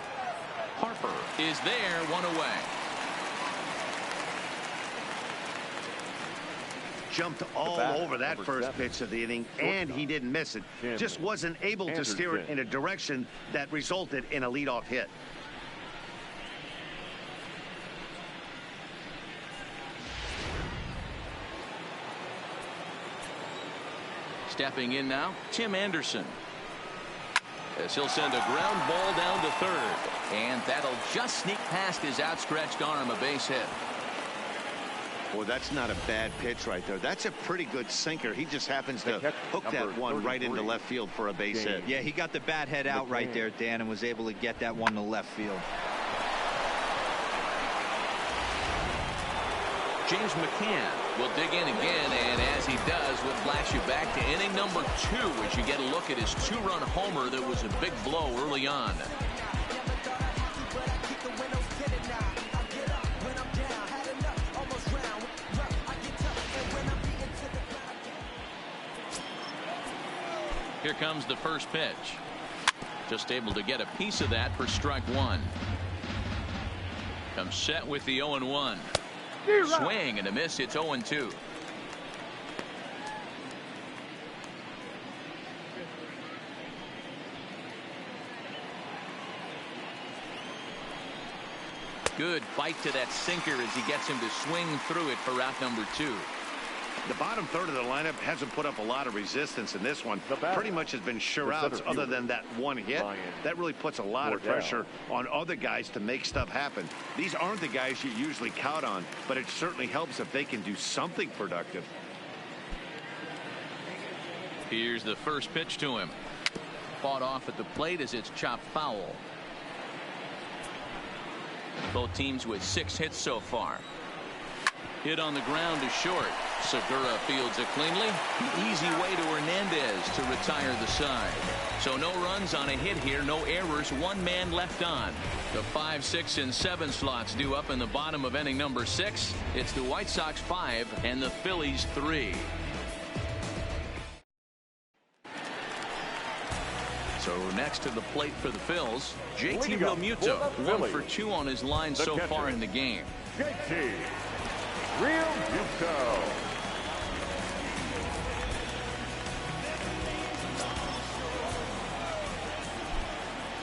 Speaker 2: Harper is there, 1 away.
Speaker 3: Jumped all over that first pitch of the inning, and he didn't miss it. Just wasn't able to steer it in a direction that resulted in a leadoff hit.
Speaker 2: Stepping in now, Tim Anderson. As he'll send a ground ball down to third. And that'll just sneak past his outstretched arm, a base hit.
Speaker 3: Boy, that's not a bad pitch right there. That's a pretty good sinker. He just happens to hook that one right into left field for a base hit.
Speaker 4: Yeah, he got the bat head out right there, Dan, and was able to get that one to left field.
Speaker 2: James McCann will dig in again, and as he does, we'll flash you back to inning number 2 as you get a look at his 2-run homer that was a big blow early on. Here comes the first pitch. Just able to get a piece of that for strike 1. Comes set with the 0-1. Swing and a miss. It's 0-2. Good bite to that sinker as he gets him to swing through it for out number 2.
Speaker 3: The bottom third of the lineup hasn't put up a lot of resistance in this one. Pretty much has been sure outs other than that one hit. That really puts a lot of pressure on other guys to make stuff happen. These aren't the guys you usually count on, but it certainly helps if they can do something productive.
Speaker 2: Here's the first pitch to him. Fought off at the plate as it's chopped foul. Both teams with 6 hits so far. Hit on the ground to short. Segura fields it cleanly. The easy way to Hernandez to retire the side. So no runs on a hit here, no errors, 1 man left on. The 5, 6, and 7 slots due up in the bottom of inning number 6. It's the White Sox 5 and the Phillies 3. So next to the plate for the Phils, JT Realmuto, 1 for 2 on his line so far in the game.
Speaker 5: JT Realmuto.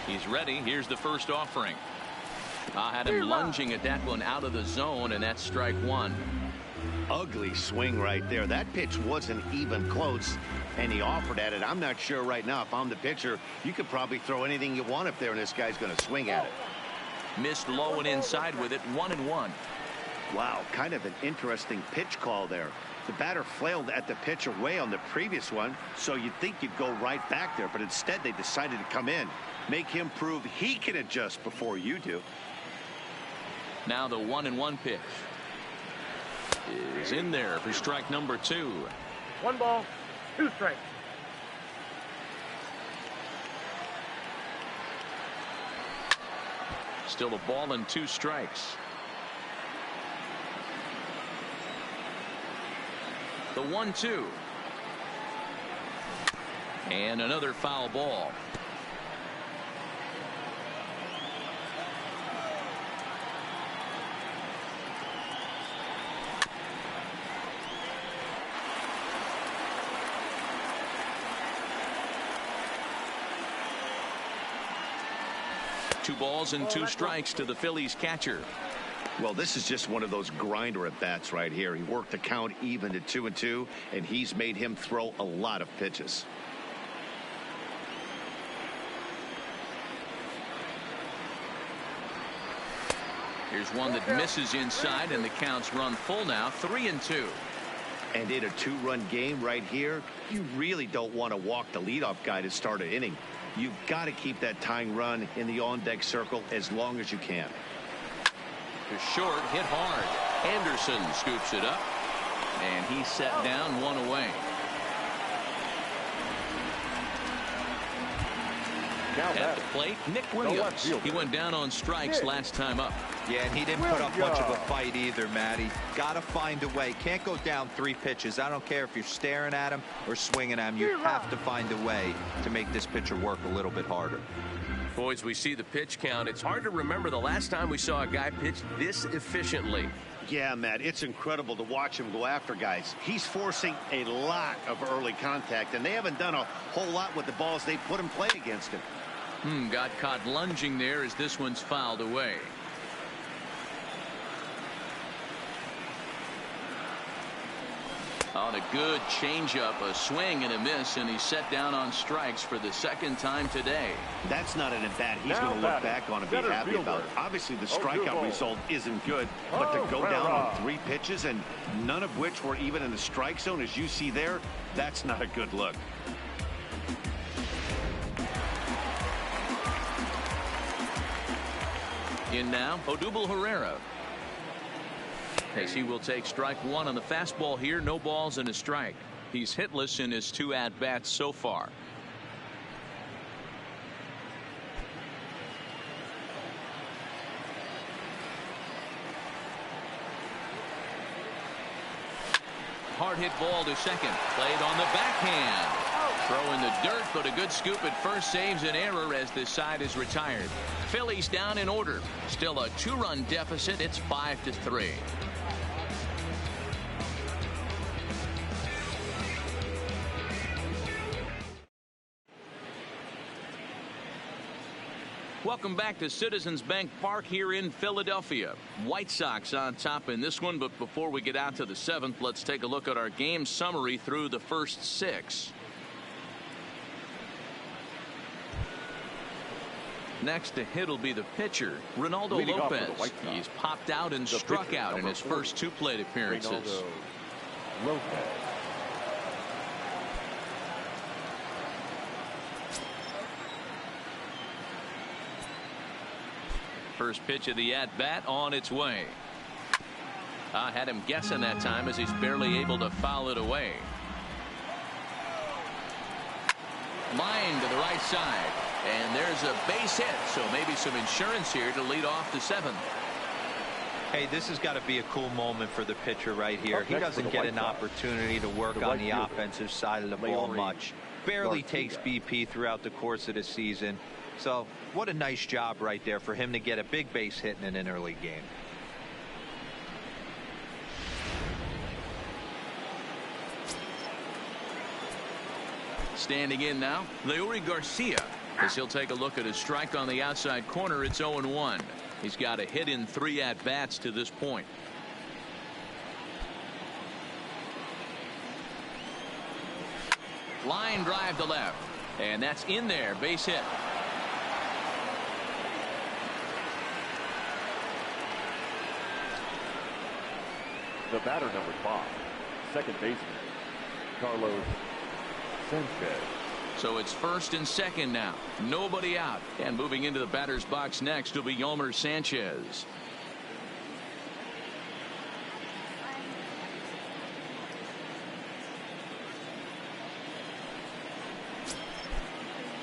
Speaker 2: He's ready. Here's the first offering. Had him lunging at that one out of the zone, and that's strike 1.
Speaker 3: Ugly swing right there. That pitch wasn't even close, and he offered at it. I'm not sure right now if I'm the pitcher. You could probably throw anything you want up there, and this guy's going to swing at it.
Speaker 2: Missed low and inside with it, 1-1.
Speaker 3: Wow, kind of an interesting pitch call there. The batter flailed at the pitch away on the previous one, so you'd think you'd go right back there, but instead they decided to come in. Make him prove he can adjust before you do.
Speaker 2: Now the 1-1 pitch is in there for strike number 2.
Speaker 9: 1 ball, 2 strikes.
Speaker 2: Still a ball and 2 strikes. The 1-2. And another foul ball. Two balls and 2 strikes to the Phillies catcher.
Speaker 3: Well, this is just one of those grinder at bats right here. He worked the count even to 2-2, and he's made him throw a lot of pitches.
Speaker 2: Here's one that misses inside, and the count's run full now, 3-2.
Speaker 3: And in a 2-run game right here, you really don't want to walk the leadoff guy to start an inning. You've got to keep that tying run in the on-deck circle as long as you can.
Speaker 2: To short, hit hard. Anderson scoops it up, and he's set down, 1 away. At the plate, Nick Williams. He went down on strikes last time up.
Speaker 4: Yeah, and he didn't put up much of a fight either, Matty. Got to find a way. Can't go down 3 pitches. I don't care if you're staring at him or swinging at him. You have to find a way to make this pitcher work a little bit harder.
Speaker 7: Boys, we see the pitch count. It's hard to remember the last time we saw a guy pitch this efficiently.
Speaker 3: Yeah, Matt, it's incredible to watch him go after guys. He's forcing a lot of early contact, and they haven't done a whole lot with the balls they put in play against him.
Speaker 2: Got caught lunging there as this one's fouled away. On a good changeup, a swing and a miss, and he's set down on strikes for the 2nd time today.
Speaker 3: That's not an at-bat he's going to look back on and be happy about. Obviously, the strikeout result isn't good, but to go down on 3 pitches and none of which were even in the strike zone, as you see there, that's not a good look.
Speaker 2: In now, Odubel Herrera. As he will take strike 1 on the fastball here. No balls and a strike. He's hitless in his 2 at-bats so far. Hard hit ball to second. Played on the backhand. Throw in the dirt, but a good scoop at first saves an error as this side is retired. Phillies down in order. Still a 2-run deficit. It's 5-3. Welcome back to Citizens Bank Park here in Philadelphia. White Sox on top in this one, but before we get out to the 7th, let's take a look at our game summary through the first 6. Next to hit will be the pitcher, Ronaldo Lopez. He's popped out and struck out in his first 2 plate appearances. First pitch of the at-bat on its way. I had him guessing that time as he's barely able to foul it away. Line to the right side. And there's a base hit, so maybe some insurance here to lead off the 7th.
Speaker 4: Hey, this has got to be a cool moment for the pitcher right here. He doesn't get an opportunity to work on the offensive side of the ball much. Barely takes BP throughout the course of the season. So what a nice job right there for him to get a big base hit in an early game.
Speaker 2: Standing in now, Leury Garcia. As he'll take a look at his strike on the outside corner, it's 0-1. He's got a hit in 3 at-bats to this point. Line drive to left. And that's in there. Base hit.
Speaker 5: The batter, number 5, second baseman, Carlos Sanchez.
Speaker 2: So it's 1st and 2nd now. Nobody out. And moving into the batter's box next will be Yolmer Sanchez.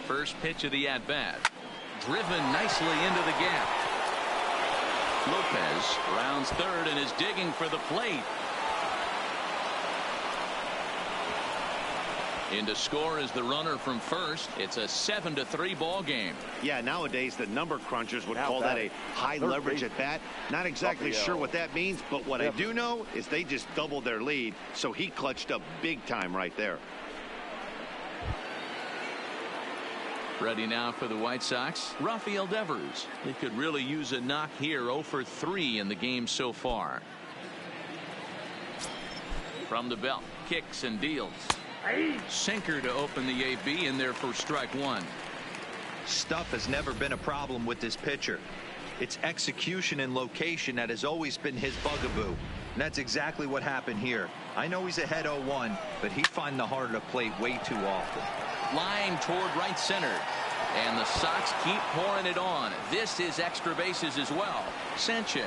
Speaker 2: First pitch of the at-bat. Driven nicely into the gap. Lopez rounds third and is digging for the plate. In to score is the runner from first. It's a 7-3 ball game.
Speaker 3: Yeah, nowadays the number crunchers would call that a high leverage at bat. Not exactly sure what that means, but what I do know is they just doubled their lead, so he clutched up big time right there.
Speaker 2: Ready now for the White Sox, Rafael Devers. They could really use a knock here. 0 for 3 in the game so far. From the belt, kicks and deals. Sinker to open the AB in there for strike one.
Speaker 4: Stuff has never been a problem with this pitcher. It's execution and location that has always been his bugaboo. And that's exactly what happened here. I know he's ahead 0-1, but he'd find the harder to plate way too often.
Speaker 2: Line toward right center. And the Sox keep pouring it on. This is extra bases as well. Sanchez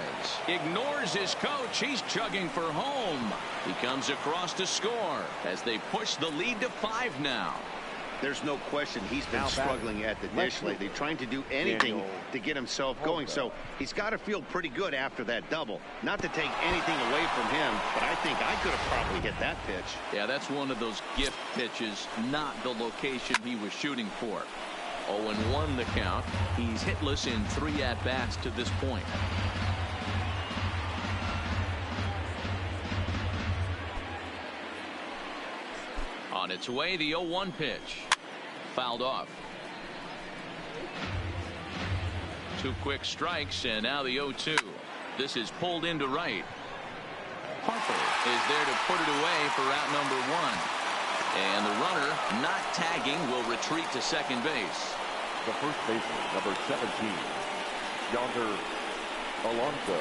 Speaker 2: ignores his coach. He's chugging for home. He comes across to score as they push the lead to 5 now.
Speaker 3: There's no question he's been struggling at the dish lately, trying to do anything to get himself going. So he's got to feel pretty good after that double. Not to take anything away from him, but I think I could have probably hit that pitch.
Speaker 2: Yeah, that's one of those gift pitches, not the location he was shooting for. 0-1 the count. He's hitless in 3 at-bats to this point. On its way, the 0-1 pitch. Fouled off. 2 quick strikes, and now the 0-2. This is pulled into right. Harper is there to put it away for out number 1. And the runner, not tagging, will retreat to second base.
Speaker 5: The first baseman, number 17, Yonder Alonso.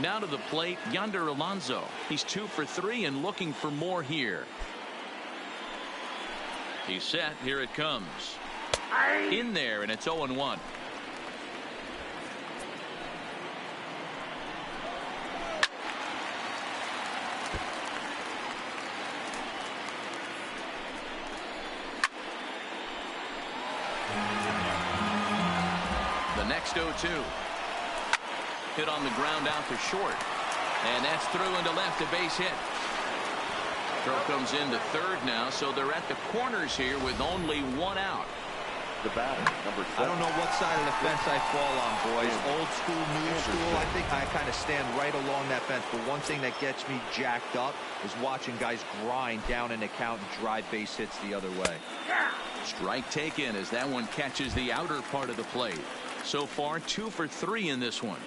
Speaker 2: Now to the plate, Yonder Alonso. He's 2 for 3 and looking for more here. He's set. Here it comes. In there, and it's 0-1. The next 0-2. Hit on the ground out to short. And that's through into left, a base hit. Throw comes into third now, so they're at the corners here with only 1 out.
Speaker 5: The batter, number 7.
Speaker 4: I don't know what side of the fence I fall on, boys. Old school, new school. I think I kind of stand right along that fence. But one thing that gets me jacked up is watching guys grind down in the count and drive base hits the other way.
Speaker 2: Strike taken as that one catches the outer part of the plate. So far, 2 for 3 in this one.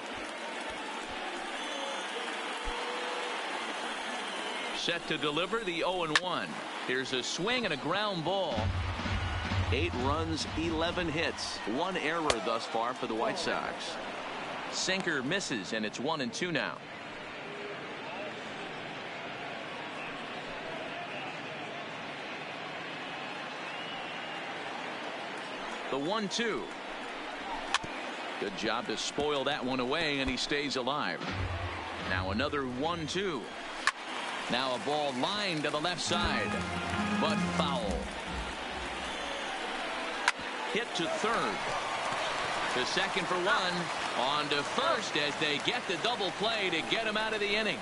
Speaker 2: Set to deliver the 0-1. Here's a swing and a ground ball. 8 runs, 11 hits, 1 error thus far for the White Sox. Sinker misses, and it's 1-2 now. The 1-2. Good job to spoil that one away, and he stays alive. Now another 1-2. Now a ball lined to the left side, but foul. Hit to third. To second for 1. On to first as they get the double play to get him out of the inning.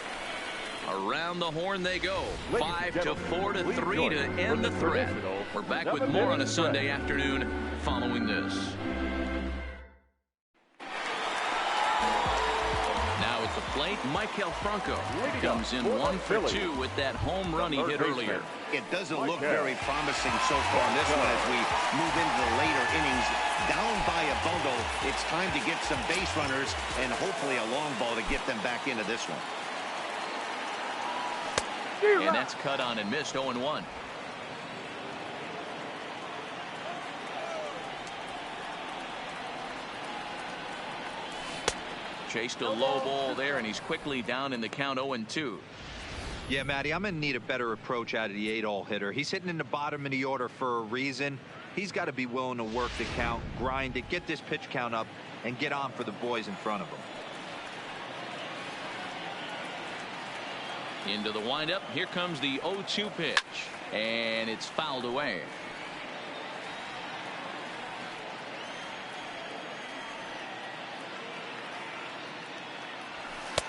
Speaker 2: Around the horn they go. 5 to 4 to 3 to end the threat. We're back with more on a Sunday afternoon following this. Now at the plate, Maikel Franco comes in 1 for 2 with that home run he hit earlier.
Speaker 3: It doesn't look very promising so far in this one as we move into the later innings. Down by a bundle, it's time to get some base runners and hopefully a long ball to get them back into this one.
Speaker 2: And that's cut on and missed. 0-1. Chased a low ball there, and he's quickly down in the count. 0-2.
Speaker 4: Yeah, Matty, I'm going to need a better approach out of the 8-hole hitter. He's hitting in the bottom of the order for a reason. He's got to be willing to work the count, grind it, get this pitch count up, and get on for the boys in front of him.
Speaker 2: Into the windup. Here comes the 0-2 pitch, and it's fouled away.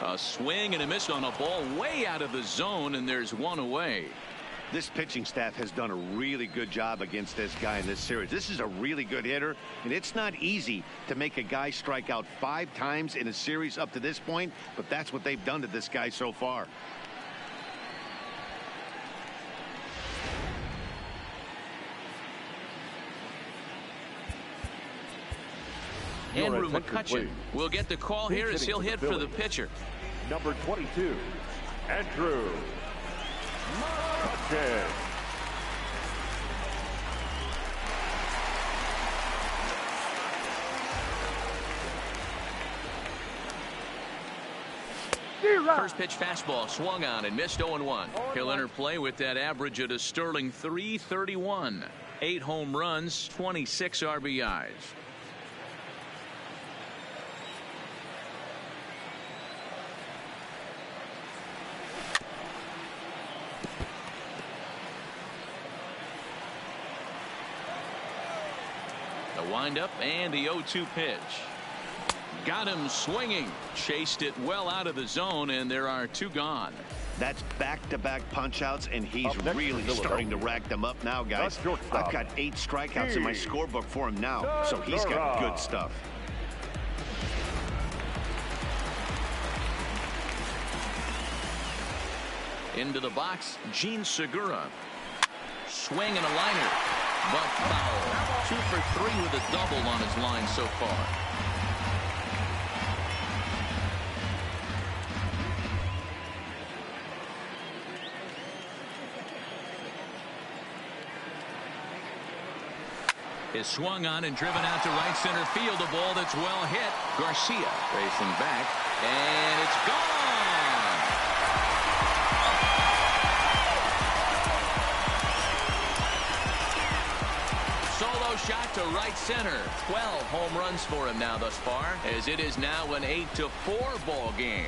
Speaker 2: A swing and a miss on a ball way out of the zone, and there's one away.
Speaker 3: This pitching staff has done a really good job against this guy in this series. This is a really good hitter, and it's not easy to make a guy strike out 5 times in a series up to this point, but that's what they've done to this guy so far.
Speaker 2: Andrew McCutcheon will get the call here as he'll hit for the pitcher.
Speaker 5: Number 22, Andrew McCutcheon.
Speaker 2: First pitch fastball swung on and missed 0-1. He'll enter play with that average at a sterling .331. 8 home runs, 26 RBIs. The windup and the 0-2 pitch. Got him swinging. Chased it well out of the zone, and there are 2 gone.
Speaker 3: That's back-to-back punch-outs, and he's really starting to rack them up now, guys. I've got 8 strikeouts in my scorebook for him now, so he's got good stuff.
Speaker 2: Into the box, Gene Segura. Swing and a liner, but foul. 2 for 3 with a double on his line so far. Is swung on and driven out to right center field. A ball that's well hit. Garcia racing back, and it's gone. Solo shot to right center. 12 home runs for him now thus far, as it is now an 8-4 ball game.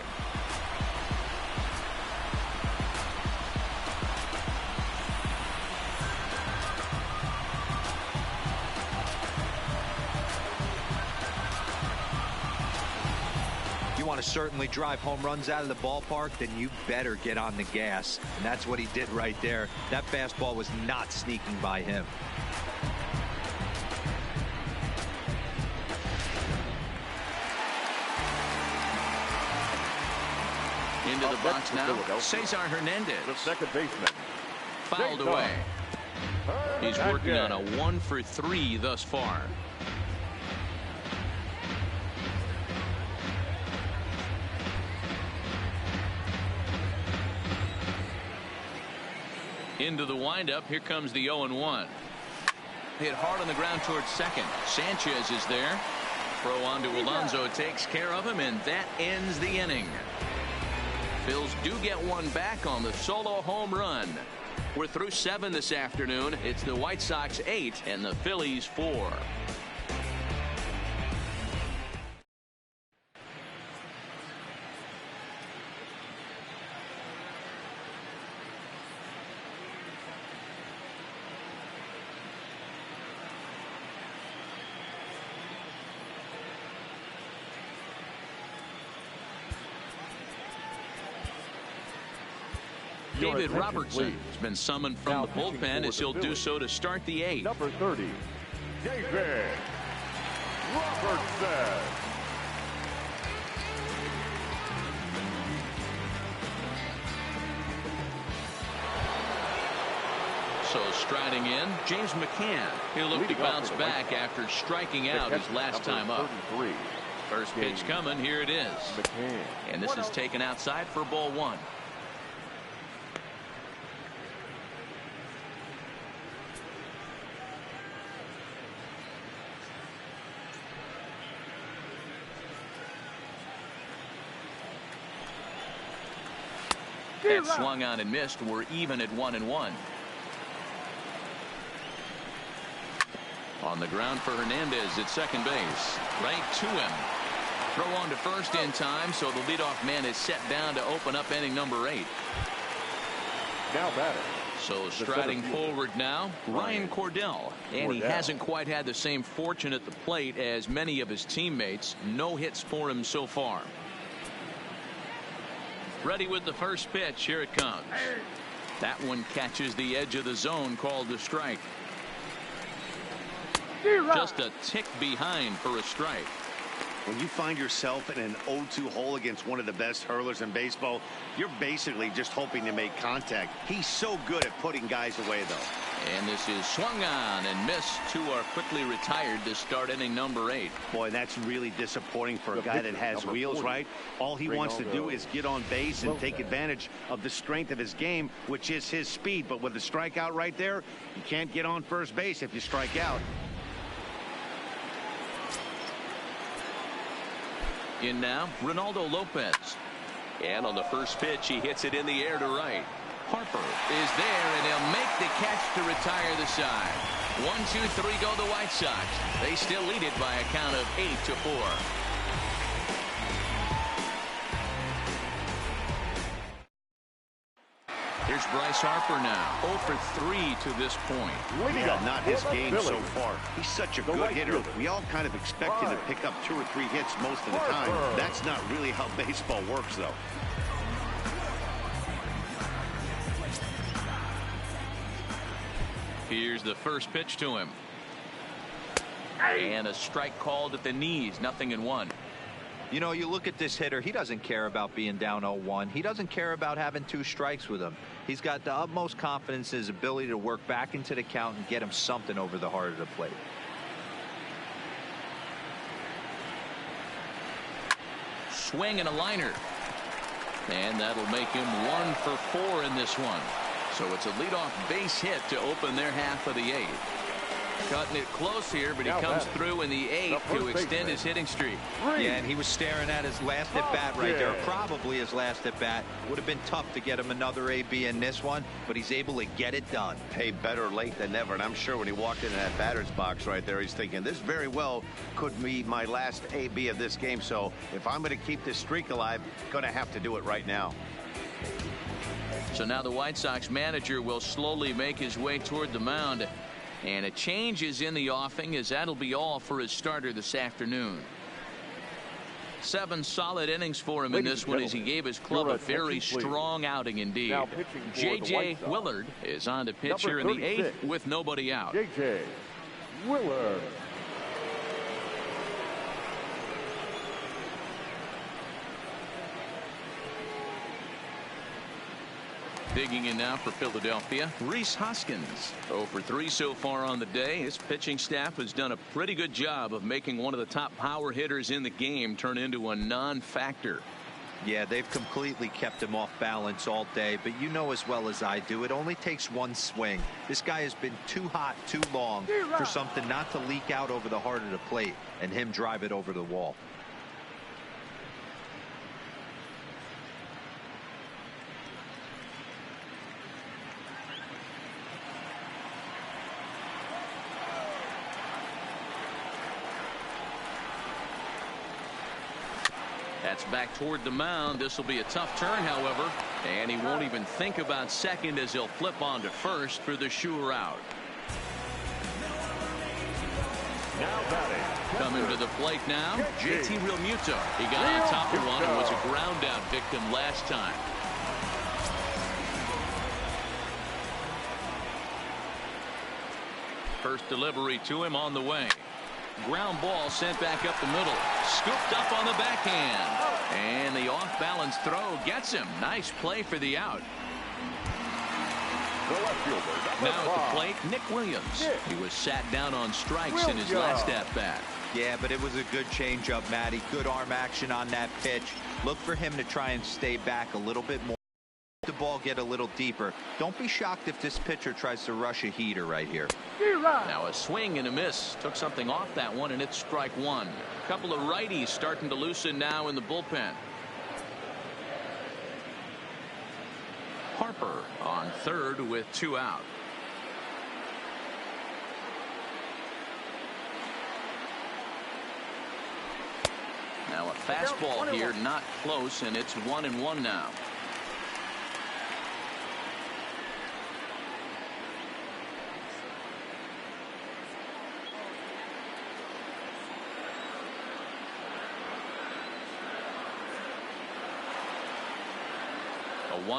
Speaker 4: Want to certainly drive home runs out of the ballpark, then you better get on the gas, and that's what he did right there. That fastball was not sneaking by him.
Speaker 2: Into the box now, Cesar Hernandez,
Speaker 5: the second baseman,
Speaker 2: fouled away. He's working on a 1 for 3 thus far. Into the windup. Here comes the 0-1. Hit hard on the ground towards second. Sanchez is there. Throw on to Alonso takes care of him, and that ends the inning. Phils do get one back on the solo home run. We're through 7 this afternoon. It's the White Sox 8 and the Phillies 4. David Robertson has been summoned from the bullpen, as he'll do so to start the 8th.
Speaker 5: Number 30, David Robertson.
Speaker 2: So striding in, James McCann. He'll look to bounce back after striking out his last time up. First pitch coming. Here it is. And this is taken outside for ball 1. That swung on and missed. We're even at 1-1. On the ground for Hernandez at second base. Right to him. Throw on to first in time, so the leadoff man is set down to open up inning number 8.
Speaker 5: Now batting.
Speaker 2: So striding forward now, Ryan Cordell. And he hasn't quite had the same fortune at the plate as many of his teammates. No hits for him so far. Ready with the first pitch. Here it comes. That one catches the edge of the zone, called a strike. Just a tick behind for a strike.
Speaker 3: When you find yourself in an 0-2 hole against one of the best hurlers in baseball, you're basically just hoping to make contact. He's so good at putting guys away, though.
Speaker 2: And this is swung on and missed. Two are quickly retired to start inning number 8.
Speaker 3: Boy, that's really disappointing for a guy that has wheels, right? All he wants to do is get on base and take advantage of the strength of his game, which is his speed. But with the strikeout right there, you can't get on first base if you strike out.
Speaker 2: In now, Ronaldo Lopez. And on the first pitch, he hits it in the air to right. Harper is there, and he'll make the catch to retire the side. 1-2-3 go the White Sox. They still lead it by a count of 8-4. Here's Bryce Harper now, 0 for 3 to this point.
Speaker 3: Yeah, not his game so far. He's such a good hitter. We all kind of expect him to pick up 2 or 3 hits most of the time. That's not really how baseball works, though.
Speaker 2: Here's the first pitch to him. And a strike called at the knees, 0-1.
Speaker 4: You know, you look at this hitter, he doesn't care about being down 0-1. He doesn't care about having 2 strikes with him. He's got the utmost confidence in his ability to work back into the count and get him something over the heart of the plate.
Speaker 2: Swing and a liner. And that'll make him 1 for 4 in this one. So it's a leadoff base hit to open their half of the 8th. Cutting it close here, but he comes through in the 8th to extend his hitting streak.
Speaker 4: Yeah, and he was staring at his last at bat right there. Probably his last at bat. Would have been tough to get him another AB in this one, but he's able to get it done.
Speaker 3: Hey, better late than never. And I'm sure when he walked into that batter's box right there, he's thinking this very well could be my last AB of this game. So if I'm going to keep this streak alive, going to have to do it right now.
Speaker 2: So now the White Sox manager will slowly make his way toward the mound. And a change is in the offing, as that'll be all for his starter this afternoon. 7 solid innings for him in this one, as he gave his club a very strong outing indeed. J.J. Willard is on to pitch here in the 8th with nobody out.
Speaker 5: J.J. Willard.
Speaker 2: Digging in now for Philadelphia, Rhys Hoskins. 0 for 3 so far on the day. His pitching staff has done a pretty good job of making one of the top power hitters in the game turn into a non-factor.
Speaker 4: Yeah, they've completely kept him off balance all day, but you know as well as I do, it only takes one swing. This guy has been too hot too long for something not to leak out over the heart of the plate and him drive it over the wall.
Speaker 2: That's back toward the mound. This will be a tough turn, however, and he won't even think about second as he'll flip on to first for the sure out.
Speaker 5: Now batting.
Speaker 2: Coming to the plate now, JT Realmuto. He got on top of one and was a ground out victim last time. First delivery to him on the way. Ground ball sent back up the middle. Scooped up on the backhand. And the off-balance throw gets him. Nice play for the out.
Speaker 5: The left fielder,
Speaker 2: now at the plate, Nick Williams. He was sat down on strikes in his last at-bat.
Speaker 4: Yeah, but it was a good changeup, Matty. Good arm action on that pitch. Look for him to try and stay back a little bit more. The ball get a little deeper. Don't be shocked if this pitcher tries to rush a heater right here.
Speaker 2: Now a swing and a miss. Took something off that one, and it's strike 1. A couple of righties starting to loosen now in the bullpen. Harper on third with 2 out. Now a fastball here, not close, and it's 1-1 now.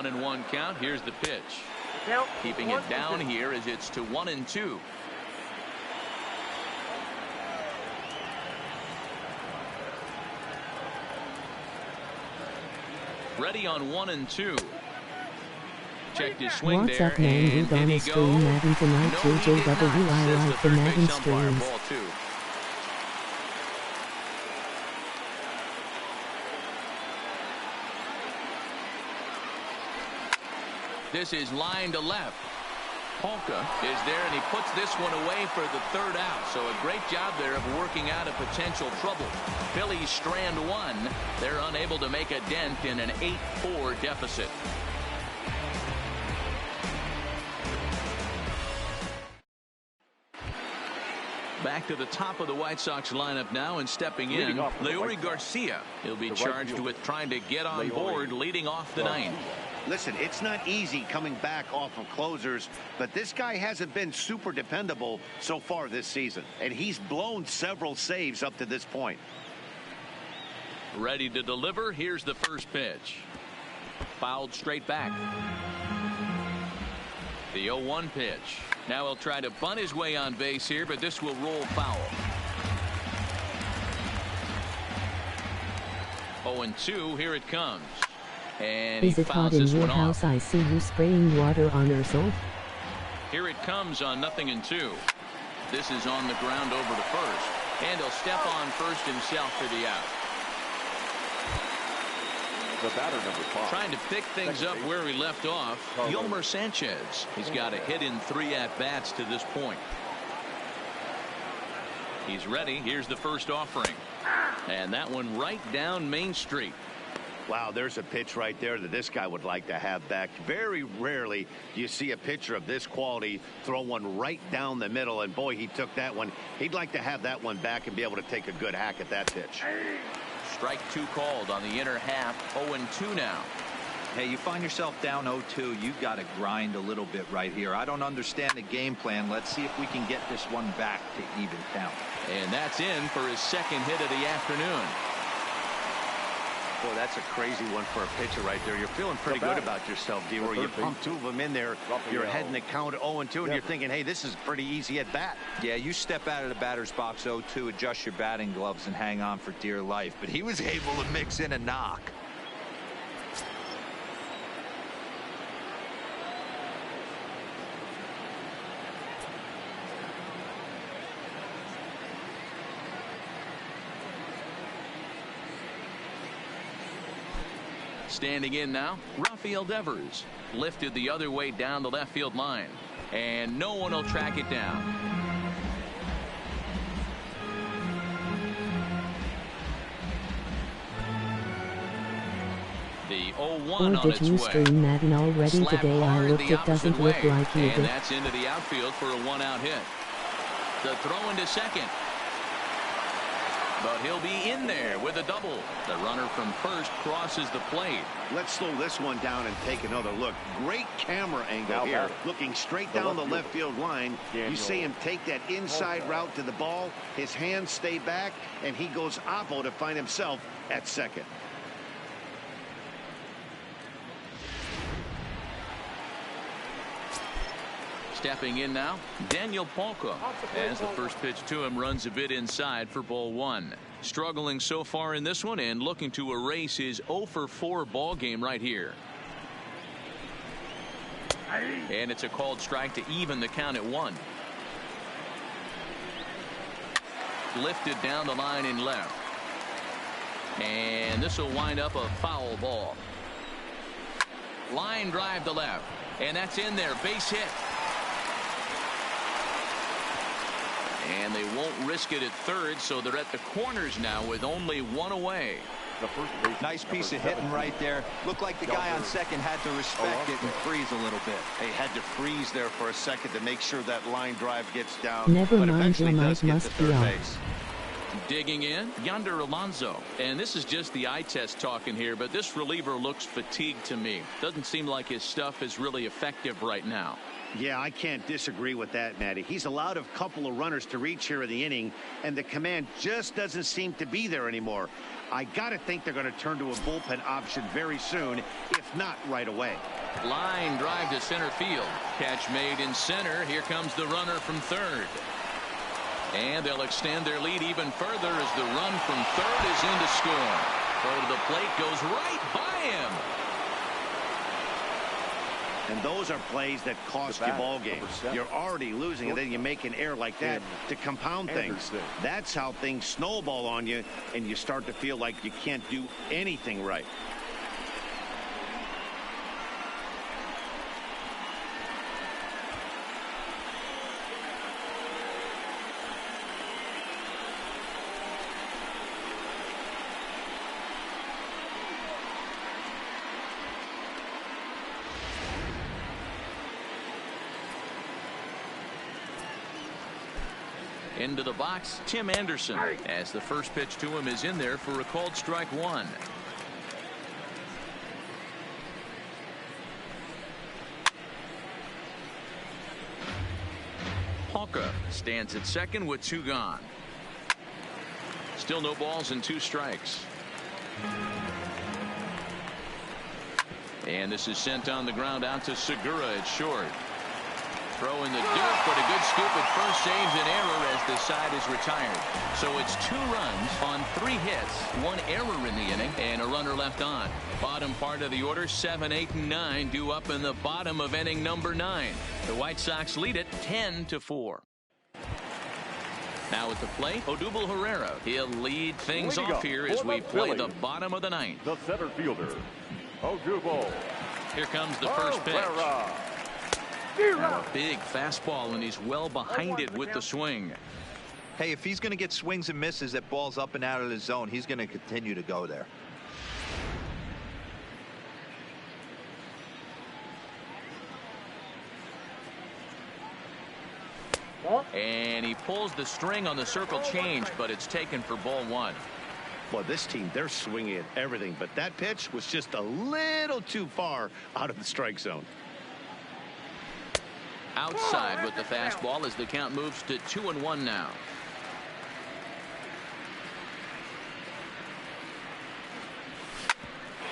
Speaker 2: 1-1 count. Here's the pitch.
Speaker 9: Count
Speaker 2: Keeping it down here as it's to 1-2. Ready on 1-2. Checked his swing
Speaker 6: What's
Speaker 2: there,
Speaker 6: up, man?
Speaker 2: and
Speaker 6: We
Speaker 2: did
Speaker 6: gonna
Speaker 2: he
Speaker 6: stream
Speaker 2: go?
Speaker 6: Madden tonight.
Speaker 2: No, he did not,
Speaker 6: JJWI
Speaker 2: says
Speaker 6: like
Speaker 2: the
Speaker 6: the
Speaker 2: third
Speaker 6: Madden
Speaker 2: base umpire.
Speaker 6: streams.
Speaker 2: Ball 2. This is line to left. Polka is there, and he puts this one away for the third out. So a great job there of working out a potential trouble. Phillies strand one. They're unable to make a dent in an 8-4 deficit. Back to the top of the White Sox lineup now, and stepping in, Leury Garcia. He'll be charged with trying to get on board leading off the ninth.
Speaker 3: Listen, it's not easy coming back off of closers, but this guy hasn't been super dependable so far this season, and he's blown several saves up to this point.
Speaker 2: Ready to deliver. Here's the first pitch. Fouled straight back. The 0-1 pitch. Now he'll try to bunt his way on base here, but this will roll foul. 0-2. Here it comes. And
Speaker 6: Is
Speaker 2: he
Speaker 6: it hot
Speaker 2: fouls
Speaker 6: in
Speaker 2: this
Speaker 6: your
Speaker 2: one
Speaker 6: house?
Speaker 2: off.
Speaker 6: I see you spraying water on yourself.
Speaker 2: Here it comes on 0-2. This is on the ground over to first. And he'll step on first himself for the out.
Speaker 5: The batter, number 5.
Speaker 2: Trying to pick things up where he left off. Yolmer Sanchez. He's got a hit in 3 at-bats to this point. He's ready. Here's the first offering. And that one right down Main Street.
Speaker 3: Wow, there's a pitch right there that this guy would like to have back. Very rarely do you see a pitcher of this quality throw one right down the middle, and boy, he took that one. He'd like to have that one back and be able to take a good hack at that pitch.
Speaker 2: Strike 2 called on the inner half. 0-2 now.
Speaker 4: Hey, you find yourself down 0-2, you've got to grind a little bit right here. I don't understand the game plan. Let's see if we can get this one back to even count.
Speaker 2: And that's in for his second hit of the afternoon.
Speaker 3: Boy, that's a crazy one for a pitcher right there. You're feeling pretty good about yourself, D-Roy. You pump 2 of them in there. You're heading the count 0-2, and you're thinking, hey, this is pretty easy at bat.
Speaker 4: Yeah, you step out of the batter's box 0-2, adjust your batting gloves, and hang on for dear life. But he was able to mix in a knock.
Speaker 2: Standing in now, Rafael Devers. Lifted the other way down the left field line. And no one will track it down. The 0-1
Speaker 6: Or
Speaker 2: on
Speaker 6: did
Speaker 2: its
Speaker 6: you
Speaker 2: way.
Speaker 6: stream Madden already
Speaker 2: Slapped
Speaker 6: today? I
Speaker 2: hard
Speaker 6: looked,
Speaker 2: the
Speaker 6: it doesn't
Speaker 2: opposite
Speaker 6: look
Speaker 2: way.
Speaker 6: like you
Speaker 2: And
Speaker 6: did.
Speaker 2: that's into the outfield for a 1-out hit. The throw into second. But he'll be in there with a double. The runner from first crosses the plate.
Speaker 3: Let's slow this one down and take another look. Great camera angle here. Looking straight down the left field line. You see him take that inside route to the ball. His hands stay back, and he goes oppo to find himself at second.
Speaker 2: Stepping in now, Daniel Polka. As the first pitch to him runs a bit inside for ball 1. Struggling so far in this one and looking to erase his 0-for-4 ball game right here. And it's a called strike to even the count at 1. Lifted down the line in left. And this will wind up a foul ball. Line drive to left. And that's in there. Base hit. And they won't risk it at third, so they're at the corners now with only 1 away.
Speaker 4: Nice piece of hitting right there. Looked like the guy on second had to respect it and freeze a little bit.
Speaker 3: They had to freeze there for a second to make sure that line drive gets down.
Speaker 6: Never
Speaker 3: but
Speaker 6: mind,
Speaker 3: eventually
Speaker 6: your
Speaker 3: does
Speaker 6: mic
Speaker 3: get to
Speaker 6: must be
Speaker 3: third
Speaker 6: off.
Speaker 3: base.
Speaker 2: Digging in, Yonder Alonso. And this is just the eye test talking here, but this reliever looks fatigued to me. Doesn't seem like his stuff is really effective right now.
Speaker 3: Yeah, I can't disagree with that, Matty. He's allowed a couple of runners to reach here in the inning, and the command just doesn't seem to be there anymore. I got to think they're going to turn to a bullpen option very soon, if not right away.
Speaker 2: Line drive to center field. Catch made in center. Here comes the runner from third. And they'll extend their lead even further as the run from third is in to score. Throw to the plate goes right by him.
Speaker 3: And those are plays that cost you ball games. You're already losing, and then you make an error like that to compound things. That's how things snowball on you, and you start to feel like you can't do anything right.
Speaker 2: Into the box, Tim Anderson, as the first pitch to him is in there for a called strike one. Hawker stands at second with 2 gone. Still no balls and 2 strikes. And this is sent on the ground out to Segura at short. Throw in the dirt, but a good scoop at first saves an error as the side is retired. So it's 2 runs on 3 hits, 1 error in the inning, and a runner left on. Bottom part of the order, 7, 8, and 9 due up in the bottom of inning number 9. The White Sox lead it 10-4. Now at the plate, Odubel Herrera. He'll lead things off here as we play the bottom of the 9th.
Speaker 5: The center fielder, Odubel.
Speaker 2: Here comes the first pitch. Now a big fastball, and he's well behind it with the swing.
Speaker 4: Hey, if he's going to get swings and misses at balls up and out of the zone, he's going to continue to go there.
Speaker 2: And he pulls the string on the circle change, but it's taken for ball 1.
Speaker 3: Well, this team, they're swinging at everything, but that pitch was just a little too far out of the strike zone.
Speaker 2: Outside with the fastball as the count moves to 2-1 now.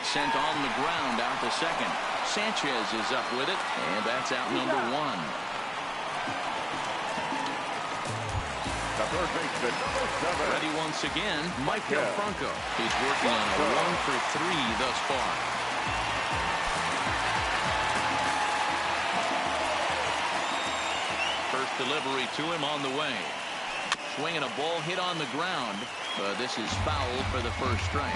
Speaker 2: Sent on the ground out to second. Sanchez is up with it, and that's out number 1.
Speaker 5: The third baseman, number 7.
Speaker 2: Ready once again, Michael Franco. He's working on a 1 for 3 thus far. First delivery to him on the way. Swinging a ball hit on the ground, but this is foul for the first strike.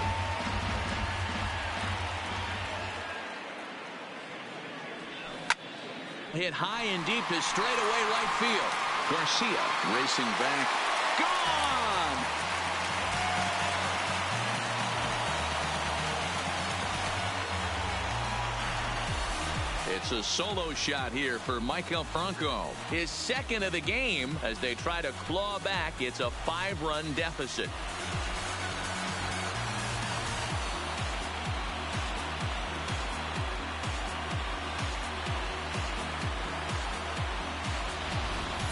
Speaker 2: Hit high and deep to straightaway right field. Garcia racing back. Gone! It's a solo shot here for Michael Franco. His second of the game as they try to claw back. It's a 5-run deficit.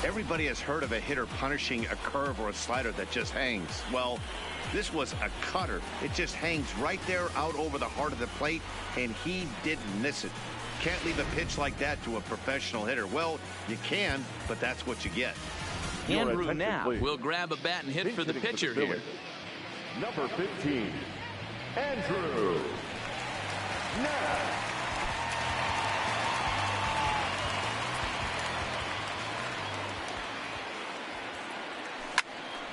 Speaker 3: Everybody has heard of a hitter punishing a curve or a slider that just hangs. Well, this was a cutter. It just hangs right there out over the heart of the plate, and he didn't miss it. Can't leave a pitch like that to a professional hitter. Well, you can, but that's what you get.
Speaker 2: Andrew Knapp will grab a bat and hit for the pitcher here.
Speaker 5: Number 15, Andrew Knapp.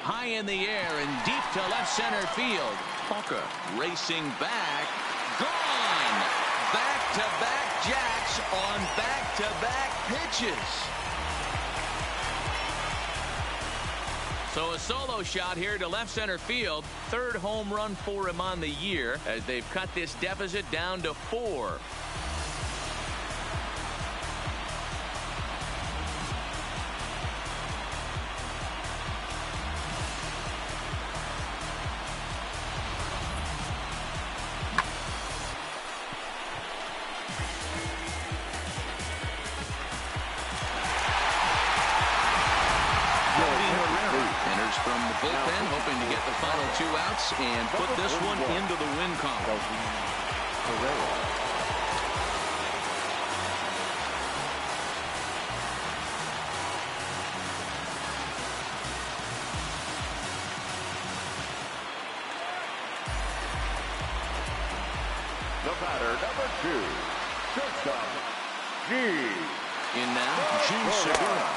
Speaker 2: High in the air and deep to left center field. Hawker racing back. Gone! Back-to-back jacks on back-to-back pitches. So a solo shot here to left center field. 3rd home run for him on the year as they've cut this deficit down to 4. from the bullpen, hoping to get the final 2 outs and put this one into the win column.
Speaker 5: The batter, number 2, shortstop, G.
Speaker 2: In now, Gene Segura,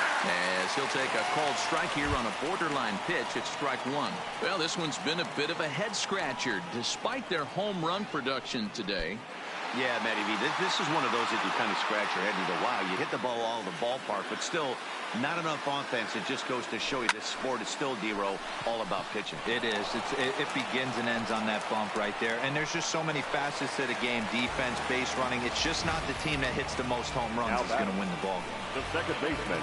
Speaker 2: as he'll take a called strike here on a borderline pitch at strike 1. Well, this one's been a bit of a head scratcher despite their home run production today.
Speaker 3: Yeah, Matty V, this is one of those that you kind of scratch your head and you go, wow, you hit the ball all the ballpark, but still not enough offense. It just goes to show you this sport is still, D-Row, all about pitching.
Speaker 4: It is. It begins and ends on that bump right there. And there's just so many facets to the game. Defense, base running. It's just not the team that hits the most home runs that's going to win the ball game.
Speaker 5: The second baseman.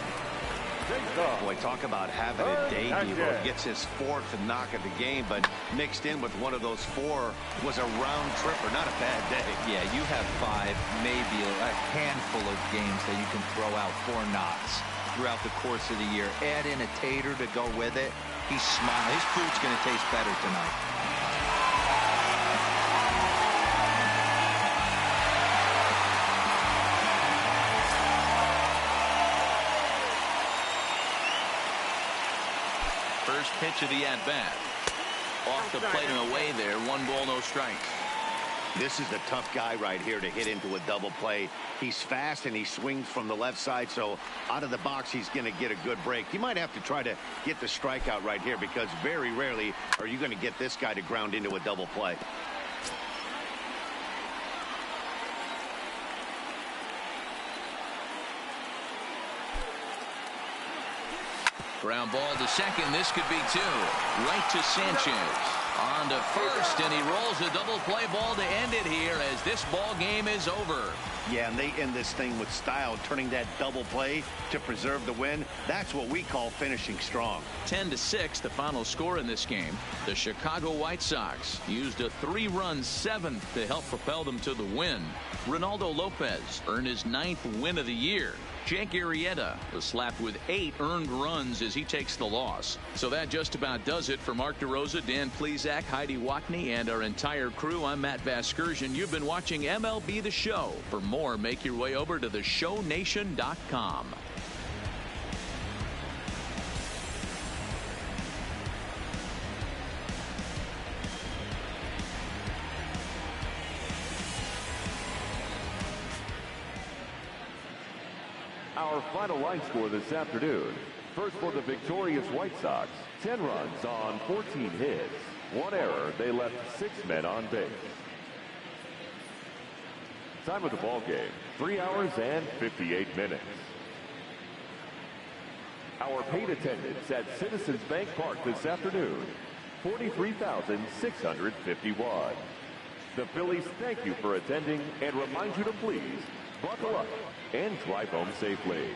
Speaker 3: Boy, talk about having a day, D-Row. Gets his 4th knock of the game, but mixed in with one of those 4 was a round tripper. Not a bad day.
Speaker 4: Yeah, you have 5, maybe a handful of games that you can throw out 4 knocks throughout the course of the year. Add in a tater to go with it. He's smiling. His food's going to taste better tonight.
Speaker 2: First pitch of the at-bat. Off the plate and away there. 1 ball, no strikes.
Speaker 3: This is the tough guy right here to hit into a double play. He's fast and he swings from the left side, so out of the box he's going to get a good break. You might have to try to get the strikeout right here because very rarely are you going to get this guy to ground into a double play.
Speaker 2: Ground ball to second. This could be 2. Right to Sanchez. On to first, and he rolls a double play ball to end it here as this ball game is over.
Speaker 3: Yeah, and they end this thing with style, turning that double play to preserve the win. That's what we call finishing strong.
Speaker 2: 10-6, the final score in this game. The Chicago White Sox used a 3-run 7th to help propel them to the win. Ronaldo Lopez earned his 9th win of the year. Jake Arrieta was slapped with 8 earned runs as he takes the loss. So that just about does it for Mark DeRosa, Dan Plesac, Heidi Watney, and our entire crew. I'm Matt Vasgersian. You've been watching MLB The Show. For more, make your way over to theshownation.com.
Speaker 5: Our final line score this afternoon. First for the victorious White Sox, 10 runs on 14 hits. 1 error, they left 6 men on base. Time of the ball game, 3 hours and 58 minutes. Our paid attendance at Citizens Bank Park this afternoon, 43,651. The Phillies thank you for attending and remind you to please buckle up and drive home safely.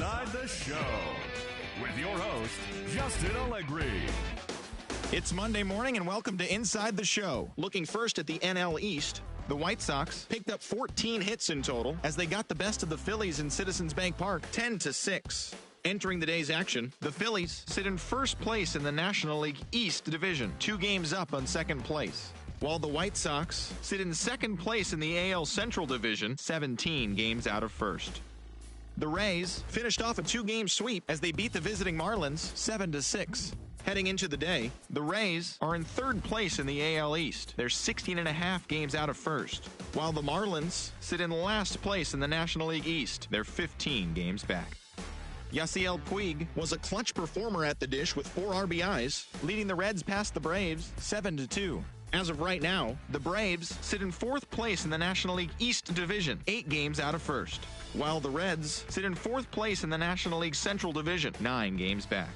Speaker 5: Inside the Show with your host, Justin Allegri.
Speaker 1: It's Monday morning, and welcome to Inside the Show. Looking first at the NL East, the White Sox picked up 14 hits in total as they got the best of the Phillies in Citizens Bank Park 10-6. Entering the day's action, the Phillies sit in first place in the National League East Division, 2 games up on second place, while the White Sox sit in second place in the AL Central Division, 17 games out of first. The Rays finished off a 2-game sweep as they beat the visiting Marlins 7-6. Heading into the day, the Rays are in third place in the AL East. They're 16.5 games out of first, while the Marlins sit in last place in the National League East. They're 15 games back. Yasiel Puig was a clutch performer at the dish with 4 RBIs, leading the Reds past the Braves 7-2. As of right now, the Braves sit in fourth place in the National League East Division, 8 games out of first, while the Reds sit in fourth place in the National League Central Division, 9 games back.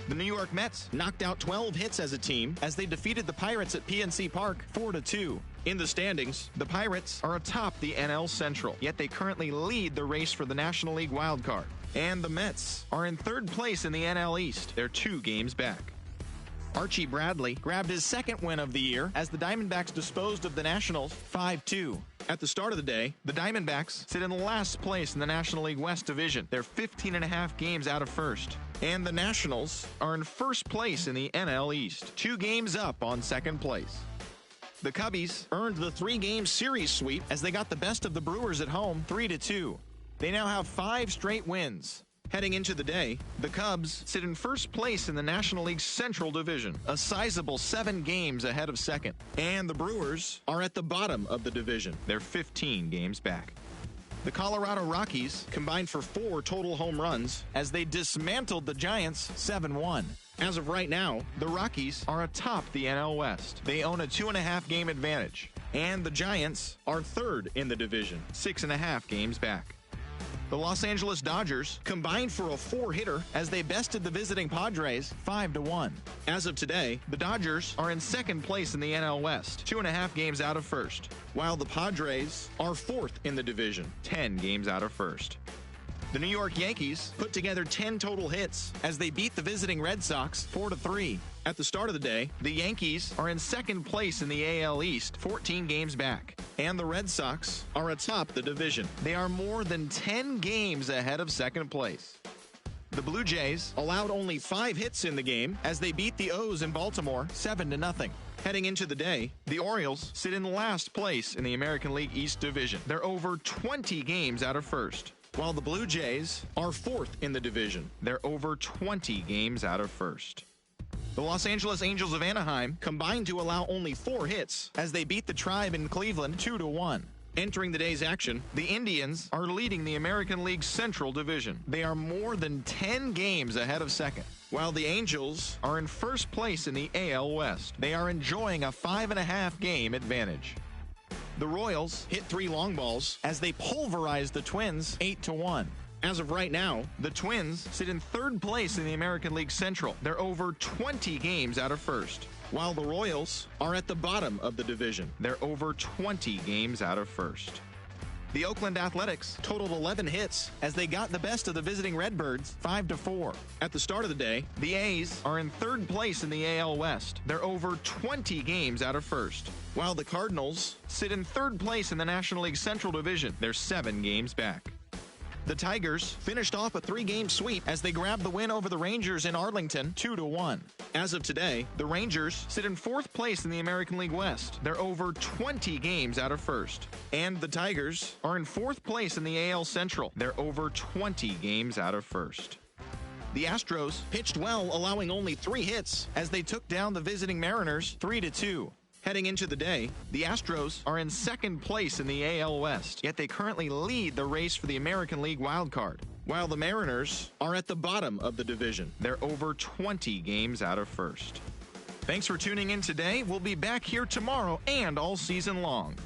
Speaker 1: The New York Mets knocked out 12 hits as a team as they defeated the Pirates at PNC Park 4-2. In the standings, the Pirates are atop the NL Central, yet they currently lead the race for the National League wildcard. And the Mets are in third place in the NL East. They're 2 games back. Archie Bradley grabbed his second win of the year as the Diamondbacks disposed of the Nationals 5-2. At the start of the day, the Diamondbacks sit in last place in the National League West Division. They're 15.5 games out of first. And the Nationals are in first place in the NL East, 2 games up on second place. The Cubbies earned the 3-game series sweep as they got the best of the Brewers at home 3-2. They now have 5 straight wins. Heading into the day, the Cubs sit in first place in the National League Central Division, a sizable 7 games ahead of second. And the Brewers are at the bottom of the division. They're 15 games back. The Colorado Rockies combined for 4 total home runs as they dismantled the Giants 7-1. As of right now, the Rockies are atop the NL West. They own a 2.5 game advantage. And the Giants are third in the division, 6.5 games back. The Los Angeles Dodgers combined for a 4-hitter as they bested the visiting Padres 5-1. As of today, the Dodgers are in second place in the NL West, 2.5 games out of first, while the Padres are fourth in the division, 10 games out of first. The New York Yankees put together 10 total hits as they beat the visiting Red Sox 4-3. At the start of the day, the Yankees are in second place in the AL East, 14 games back. And the Red Sox are atop the division. They are more than 10 games ahead of second place. The Blue Jays allowed only 5 hits in the game as they beat the O's in Baltimore 7-0. Heading into the day, the Orioles sit in last place in the American League East Division. They're over 20 games out of first, while the Blue Jays are fourth in the division. They're over 20 games out of first. The Los Angeles Angels of Anaheim combined to allow only 4 hits as they beat the Tribe in Cleveland 2-1. Entering the day's action, the Indians are leading the American League Central Division. They are more than 10 games ahead of second, while the Angels are in first place in the AL West. They are enjoying a 5.5 game advantage. The Royals hit 3 long balls as they pulverized the Twins 8-1. As of right now, the Twins sit in third place in the American League Central. They're over 20 games out of first, while the Royals are at the bottom of the division. They're over 20 games out of first. The Oakland Athletics totaled 11 hits as they got the best of the visiting Redbirds 5-4. At the start of the day, the A's are in third place in the AL West. They're over 20 games out of first, while the Cardinals sit in third place in the National League Central Division. They're 7 games back. The Tigers finished off a 3-game sweep as they grabbed the win over the Rangers in Arlington 2-1. As of today, the Rangers sit in fourth place in the American League West. They're over 20 games out of first. And the Tigers are in fourth place in the AL Central. They're over 20 games out of first. The Astros pitched well, allowing only 3 hits as they took down the visiting Mariners 3-2. Heading into the day, the Astros are in second place in the AL West, yet they currently lead the race for the American League wildcard, while the Mariners are at the bottom of the division. They're over 20 games out of first. Thanks for tuning in today. We'll be back here tomorrow and all season long.